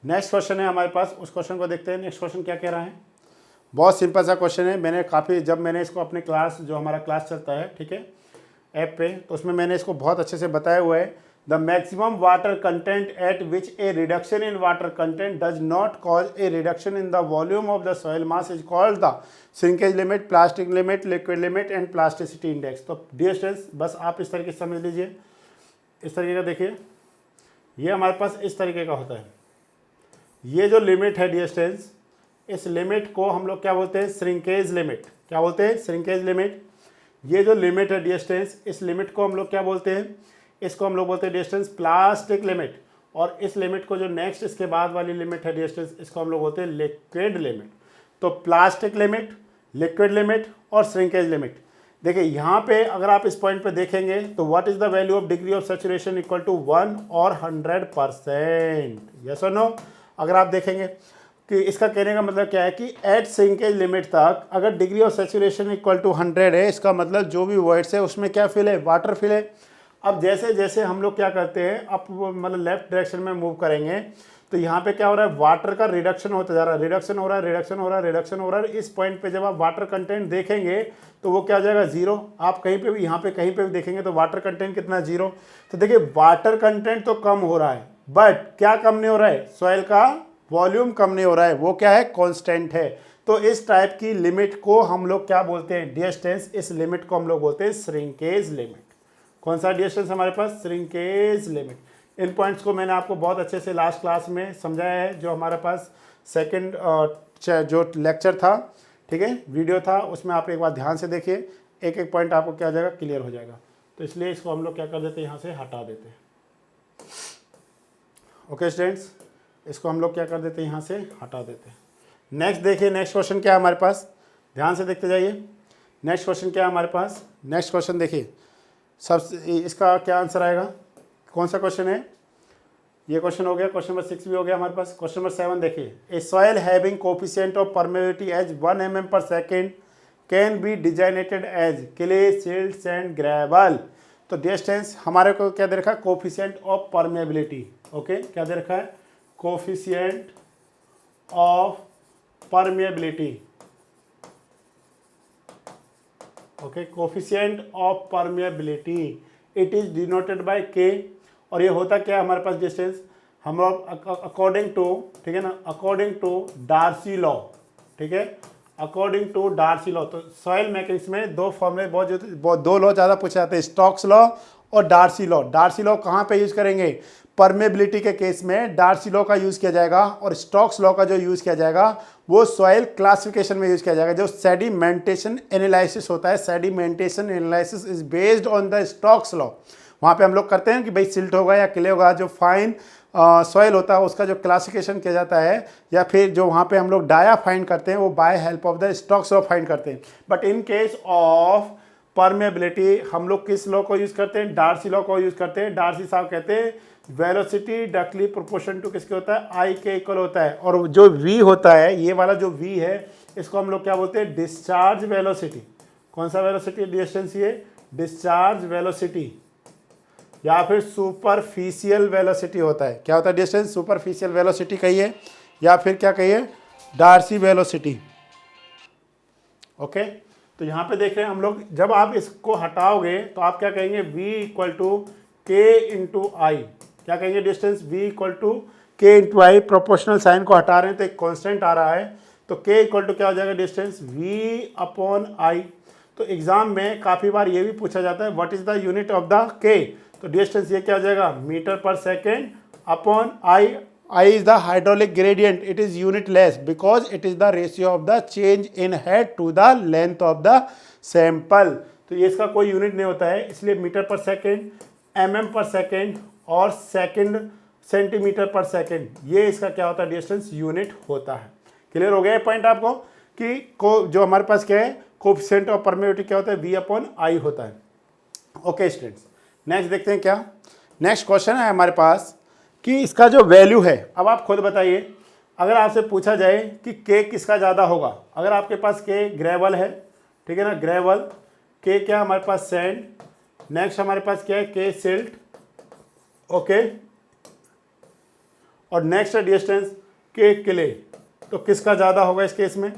नेक्स्ट क्वेश्चन है हमारे पास, उस क्वेश्चन को देखते हैं। नेक्स्ट क्वेश्चन क्या कह रहा है, बहुत सिंपल सा क्वेश्चन है। जब मैंने इसको अपने क्लास, जो हमारा क्लास चलता है, ठीक है, ऐप पे, तो उसमें मैंने इसको बहुत अच्छे से बताया हुआ है। The maximum water content eight which A reduction in water content does not cause A reduction in the volume of the soil mass is called the shrinkage limit, plastic limit, liquid limit and plasticity index. तो dear students बस आप इस तरीके से समझ लीजिए, इस तरीके का देखिए, ये हमारे पास इस तरीके का होता है। ये जो लिमिट है डियर स्टूडेंट्स, इस लिमिट को हम लोग क्या बोलते हैं, श्रिंकेज लिमिट। क्या बोलते हैं, श्रिंकेज लिमिट। ये जो लिमिट है डियर स्टूडेंट्स, इस लिमिट को हम लोग क्या बोलते हैं, इसको हम लोग बोलते हैं डियर स्टूडेंट्स प्लास्टिक लिमिट। और इस लिमिट को जो नेक्स्ट इसके बाद वाली लिमिट है डियर स्टूडेंट्स, इसको हम लोग बोलते हैं लिक्विड लिमिट। तो प्लास्टिक लिमिट, लिक्विड लिमिट और श्रिंकेज लिमिट। देखिए यहाँ पे अगर आप इस पॉइंट पे देखेंगे तो what is the value of degree of saturation equal to 1 और 100%, यस और नो। अगर आप देखेंगे कि इसका कहने का मतलब क्या है कि एट श्रिंकेज लिमिट तक अगर degree of saturation equal to 100 है, इसका मतलब जो भी वॉइड्स है उसमें क्या फिल है, वाटर फिल है। अब जैसे जैसे हम लोग क्या करते हैं, अब मतलब लेफ्ट डायरेक्शन में मूव करेंगे तो यहाँ पे क्या हो रहा है, वाटर का रिडक्शन होता जा रहा है, रिडक्शन हो रहा है, रिडक्शन हो रहा है, रिडक्शन हो रहा है। इस पॉइंट पे जब आप वाटर कंटेंट देखेंगे तो वो क्या हो जाएगा, 0। आप कहीं पे भी, यहाँ पे कहीं पे भी देखेंगे तो वाटर कंटेंट कितना, 0। तो देखिए वाटर कंटेंट तो कम हो रहा है, बट क्या कम नहीं हो रहा है, सॉइल का वॉल्यूम कम नहीं हो रहा है, वो क्या है, कांस्टेंट है। तो इस टाइप की लिमिट को हम लोग क्या बोलते हैं डियर स्टूडेंट्स, इस लिमिट को हम लोग बोलते हैं श्रिंकेज लिमिट। कौन सा डियर स्टूडेंट्स हमारे पास, श्रिंकेज लिमिट। इन पॉइंट्स को मैंने आपको बहुत अच्छे से लास्ट क्लास में समझाया है, जो हमारे पास सेकंड जो लेक्चर था, ठीक है, वीडियो था, उसमें आप एक बार ध्यान से देखिए, एक एक पॉइंट आपको क्या हो जाएगा, क्लियर हो जाएगा। तो इसलिए इसको हम लोग क्या कर देते हैं, यहाँ से हटा देते हैं। ओके स्टूडेंट्स, इसको हम लोग क्या कर देते हैं, यहाँ से हटा देते हैं। नेक्स्ट देखिए, नेक्स्ट क्वेश्चन क्या है हमारे पास, ध्यान से देखते जाइए। नेक्स्ट क्वेश्चन क्या है हमारे पास, नेक्स्ट क्वेश्चन देखिए, सबसे इसका क्या आंसर आएगा, कौन सा क्वेश्चन है, ये क्वेश्चन हो गया, क्वेश्चन नंबर 6 भी हो गया हमारे पास। क्वेश्चन नंबर 7 देखिए, a soil having coefficient of permeability as 1 mm per second can be designated as clay, silt, sand, gravel. तो डिस्टेंस हमारे को क्या दे रखा है, कोफिशिएंट ऑफ परमेबिलिटी। ओके, क्या दे रखा है, coefficient of permeability. Okay, coefficient of permeability, it is denoted bye के। और ये होता क्या है हमारे पास डिस्टेंस, हम लोग अकॉर्डिंग टू, ठीक है ना, अकॉर्डिंग टू डार्सी लॉ, ठीक है, अकॉर्डिंग टू डार्सी लॉ। तो सॉइल मैकेनिक्स में दो फॉर्मूले बहुत दो लॉ ज़्यादा पूछे जाते हैं, स्टोक्स लॉ और डार्सी लॉ। डार्सी लॉ कहाँ पे यूज़ करेंगे, परमेबिलिटी के केस में डार्सी लॉ का यूज़ किया जाएगा, और स्टोक्स लॉ का जो यूज़ किया जाएगा वो सॉइल क्लासिफिकेशन में यूज़ किया जाएगा। जो सेडिमेंटेशन एनालिसिस होता है, sedimentation analysis is based on the Stokes law. वहाँ पे हम लोग करते हैं कि भाई सिल्ट होगा या क्ले होगा, जो फाइन सॉइल होता है उसका जो क्लासिफिकेशन किया जाता है, या फिर जो वहाँ पे हम लोग डाया फाइंड करते हैं वो by help of the Stokes law find करते हैं। But in case of permeability हम लोग किस लॉ को यूज़ करते हैं, डार्सी लॉ को यूज़ करते हैं। डार्सी साहब कहते हैं वेलोसिटी डायरेक्टली प्रोपोर्शन टू किसके होता है, आई के इक्वल होता है। और जो वी होता है, ये वाला जो वी है, इसको हम लोग क्या बोलते हैं, डिस्चार्ज वेलोसिटी। कौन सा वेलोसिटी डिस्टेंस, ये डिस्चार्ज वेलोसिटी या फिर सुपरफिशियल वेलोसिटी होता है। क्या होता है डिस्टेंस, सुपरफिशियल वेलोसिटी कहिए या फिर क्या कहिए, डार्सी वेलोसिटी। ओके, तो यहाँ पे देख रहे हैं हम लोग, जब आप इसको हटाओगे तो आप क्या कहेंगे, v इक्वल टू के इंटू आई। क्या कहेंगे डिस्टेंस, v इक्वल टू के इंटू आई। प्रोपोर्शनल साइन को हटा रहे हैं तो एक कांस्टेंट आ रहा है, तो k इक्वल टू क्या हो जाएगा डिस्टेंस, v अपॉन आई। तो एग्जाम में काफ़ी बार ये भी पूछा जाता है what is the unit of the k। तो डिस्टेंस ये क्या हो जाएगा, metre per second upon I. I is the hydraulic gradient, it is unitless because it is the ratio of the change in head to the length of the sample. तो ये इसका कोई unit नहीं होता है, इसलिए metre per second, mm per second और second centimetre पर सेकेंड, ये इसका क्या होता है डिस्टेंस यूनिट होता है। क्लियर हो गया पॉइंट आपको कि जो हमारे पास क्या है, कोएफिशिएंट ऑफ परमेबिलिटी क्या होता है, v अपॉन आई होता है। ओके स्टूडेंट्स, नेक्स्ट देखते हैं क्या नेक्स्ट क्वेश्चन है हमारे पास कि इसका जो वैल्यू है, अब आप खुद बताइए, अगर आपसे पूछा जाए कि के किसका ज़्यादा होगा, अगर आपके पास के ग्रेवल है, ठीक है ना, ग्रेवल, के क्या हमारे पास सैंड, नेक्स्ट हमारे पास क्या है, के सिल्ट, ओके, और नेक्स्ट डिस्टेंस के क्ले, तो किसका ज़्यादा होगा इस केस में।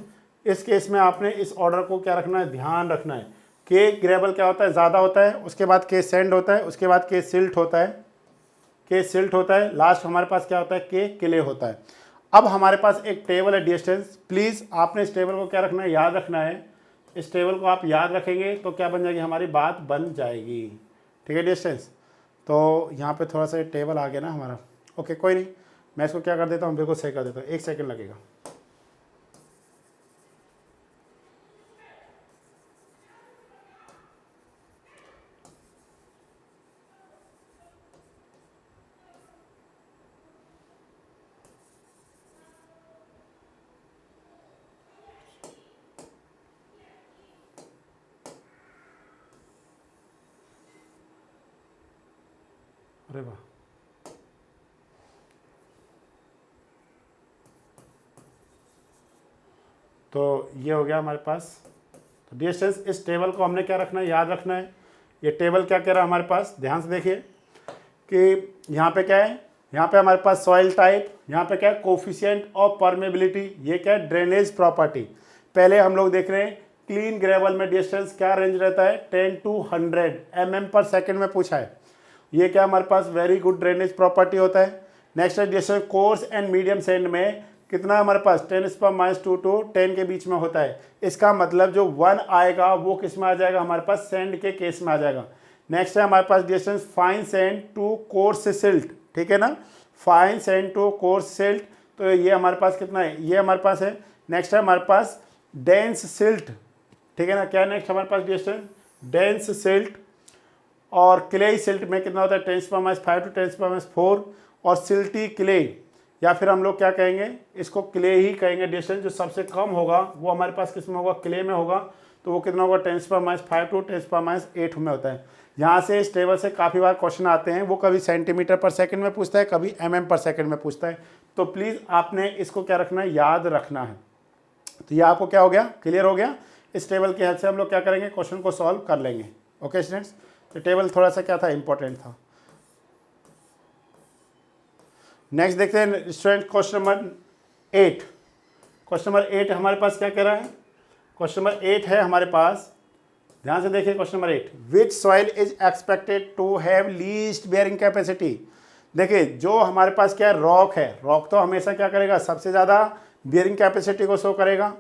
इस केस में आपने इस ऑर्डर को क्या रखना है, ध्यान रखना है। के ग्रेवल क्या होता है, ज़्यादा होता है, उसके बाद के सैंड होता है, उसके बाद के सिल्ट होता है, के सिल्ट होता है, लास्ट हमारे पास क्या होता है, के क्ले होता है। अब हमारे पास एक टेबल है डिस्टेंस, प्लीज़ आपने इस टेबल को क्या रखना है, याद रखना है। इस टेबल को आप याद रखेंगे तो क्या बन जाएगी, हमारी बात बन जाएगी, ठीक है डिस्टेंस। तो यहाँ पे थोड़ा सा टेबल आ गया ना हमारा, ओके कोई नहीं, मैं इसको क्या कर देता हूँ, बिल्कुल सही कर देता हूँ, 1 सेकेंड लगेगा। अरे वाह, तो ये हो गया हमारे पास। तो डिस्टेंस, इस टेबल को हमने क्या रखना है, याद रखना है। ये टेबल क्या कह रहा है हमारे पास, ध्यान से देखिए कि यहाँ पे क्या है, यहाँ पे हमारे पास सॉइल टाइप, यहाँ पे क्या है, कोफिशिएंट ऑफ परमेबिलिटी, ये क्या है, ड्रेनेज प्रॉपर्टी। पहले हम लोग देख रहे हैं क्लीन ग्रेवल में डिस्टेंस क्या रेंज रहता है, 10 to 100 mm पर सेकेंड में पूछा है। ये क्या हमारे पास वेरी गुड ड्रेनेज प्रॉपर्टी होता है। नेक्स्ट है distance course and medium sand में कितना हमारे पास, 10⁻² to 10 के बीच में होता है। इसका मतलब जो 1 आएगा वो किस में आ जाएगा, हमारे पास सैंड के केस में आ जाएगा। नेक्स्ट है हमारे पास distance fine sand to coarse silt, ठीक है ना, fine sand to coarse silt, तो ये हमारे पास कितना है, ये हमारे पास है। नेक्स्ट है हमारे पास डेंस सिल्ट, ठीक है ना, क्या नेक्स्ट हमारे पास डिस्टेंस, डेंस सिल्ट, और क्लेई सिल्ट में कितना होता है 10⁻⁵ to 10⁻⁴। और सिल्टी क्ले, या फिर हम लोग क्या कहेंगे, इसको क्ले ही कहेंगे डिस्टेंस, जो सबसे कम होगा वो हमारे पास किस में होगा, क्ले में होगा, तो वो कितना होगा 10⁻⁵ to 10⁻⁸ में होता है। यहाँ से इस टेबल से काफ़ी बार क्वेश्चन आते हैं, वो कभी सेंटीमीटर/सेकंड में पूछता है, कभी mm/सेकंड में पूछता है, तो प्लीज़ आपने इसको क्या रखना है, याद रखना है। तो ये आपको क्या हो गया, क्लियर हो गया। इस टेबल की हेल्प से हम लोग क्या करेंगे, क्वेश्चन को सॉल्व कर लेंगे। ओके स्टूडेंट्स, तो टेबल थोड़ा सा क्या था, इंपॉर्टेंट था। नेक्स्ट देखते हैं student question number 8। Question number 8 हमारे पास क्या कह रहा है, क्वेश्चन नंबर 8 है हमारे पास, ध्यान से देखिए question number 8, which soil is expected to have least bearing capacity. देखिए जो हमारे पास क्या है, रॉक है, रॉक तो हमेशा क्या करेगा, सबसे ज़्यादा बेयरिंग कैपेसिटी को शो करेगा।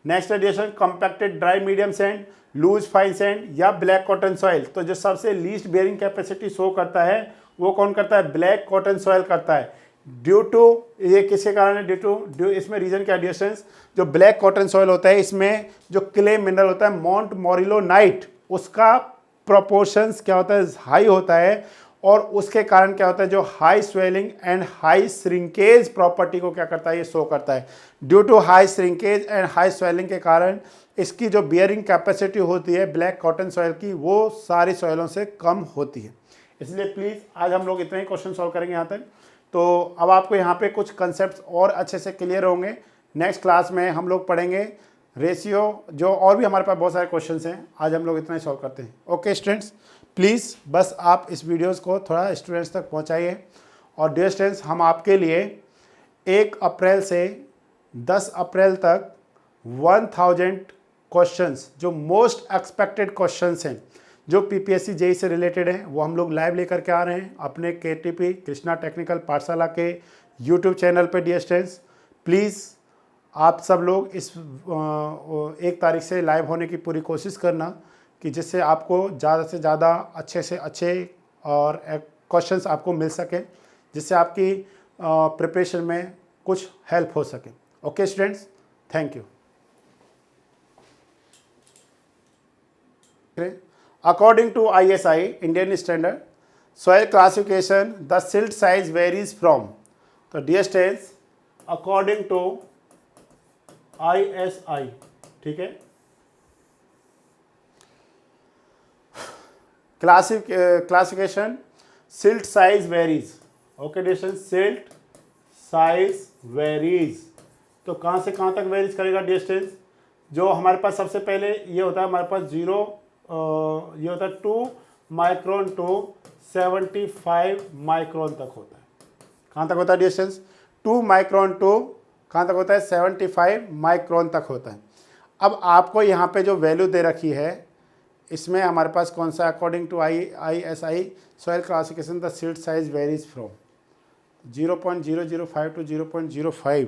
Next edition compacted dry medium sand, loose fine sand या ब्लैक कॉटन सॉइल। तो जो सबसे लीस्ट बेयरिंग कैपेसिटी शो करता है वो कौन करता है, ब्लैक कॉटन सॉइल करता है। ड्यू टू, ये किसके कारण है, ड्यू इसमें रीजन क्या डिस्टेंस, जो ब्लैक कॉटन सॉइल होता है इसमें जो क्ले मिनरल होता है मॉन्ट मोरिलोनाइट, उसका प्रोपोर्शंस क्या होता है, हाई होता है, और उसके कारण क्या होता है, जो high swelling and high shrinkage property को क्या करता है, ये शो करता है। Due to high shrinkage and high swelling के कारण इसकी जो बियरिंग कैपेसिटी होती है ब्लैक कॉटन सॉइल की, वो सारी सॉइलों से कम होती है। इसलिए प्लीज़ आज हम लोग इतना ही क्वेश्चन सॉल्व करेंगे यहाँ तक। तो अब आपको यहाँ पे कुछ कंसेप्ट और अच्छे से क्लियर होंगे। नेक्स्ट क्लास में हम लोग पढ़ेंगे रेशियो, जो और भी हमारे पास बहुत सारे क्वेश्चंस हैं। आज हम लोग इतना ही सॉल्व करते हैं। ओके स्टूडेंट्स, प्लीज़ बस आप इस वीडियोस को थोड़ा स्टूडेंट्स तक पहुँचाइए। और डियर स्टूडेंट्स, हम आपके लिए 1 अप्रैल से 10 अप्रैल तक 1000 क्वेश्चंस, जो मोस्ट एक्सपेक्टेड क्वेश्चंस हैं, जो पीपीएससी जेई से रिलेटेड हैं, वो हम लोग लाइव लेकर के आ रहे हैं अपने केटीपी कृष्णा टेक्निकल पाठशाला के यूट्यूब चैनल पे। डियर स्टूडेंट्स, प्लीज़ आप सब लोग इस 1 तारीख से लाइव होने की पूरी कोशिश करना, कि जिससे आपको ज़्यादा से ज़्यादा अच्छे से अच्छे और क्वेश्चंस आपको मिल सके, जिससे आपकी प्रिपरेशन में कुछ हेल्प हो सके। Okay students, thank you. According to ISI, Indian Standard Soil Classification, the silt size varies from, तो dear students, according to ISI, ठीक है, classification silt size varies. Okay dear students, silt size varies, तो कहाँ से कहाँ तक varies करेगा dear students? जो हमारे पास सबसे पहले ये होता है, हमारे पास ये होता है 2 माइक्रोन टू 75 माइक्रोन तक होता है। कहाँ तक होता है डियर स्टूडेंट्स? 2 माइक्रोन टू कहाँ तक होता है, 75 माइक्रोन तक होता है। अब आपको यहाँ पे जो वैल्यू दे रखी है, इसमें हमारे पास कौन सा, according to ISI soil classification the silt size varies from 0.005 to 0.05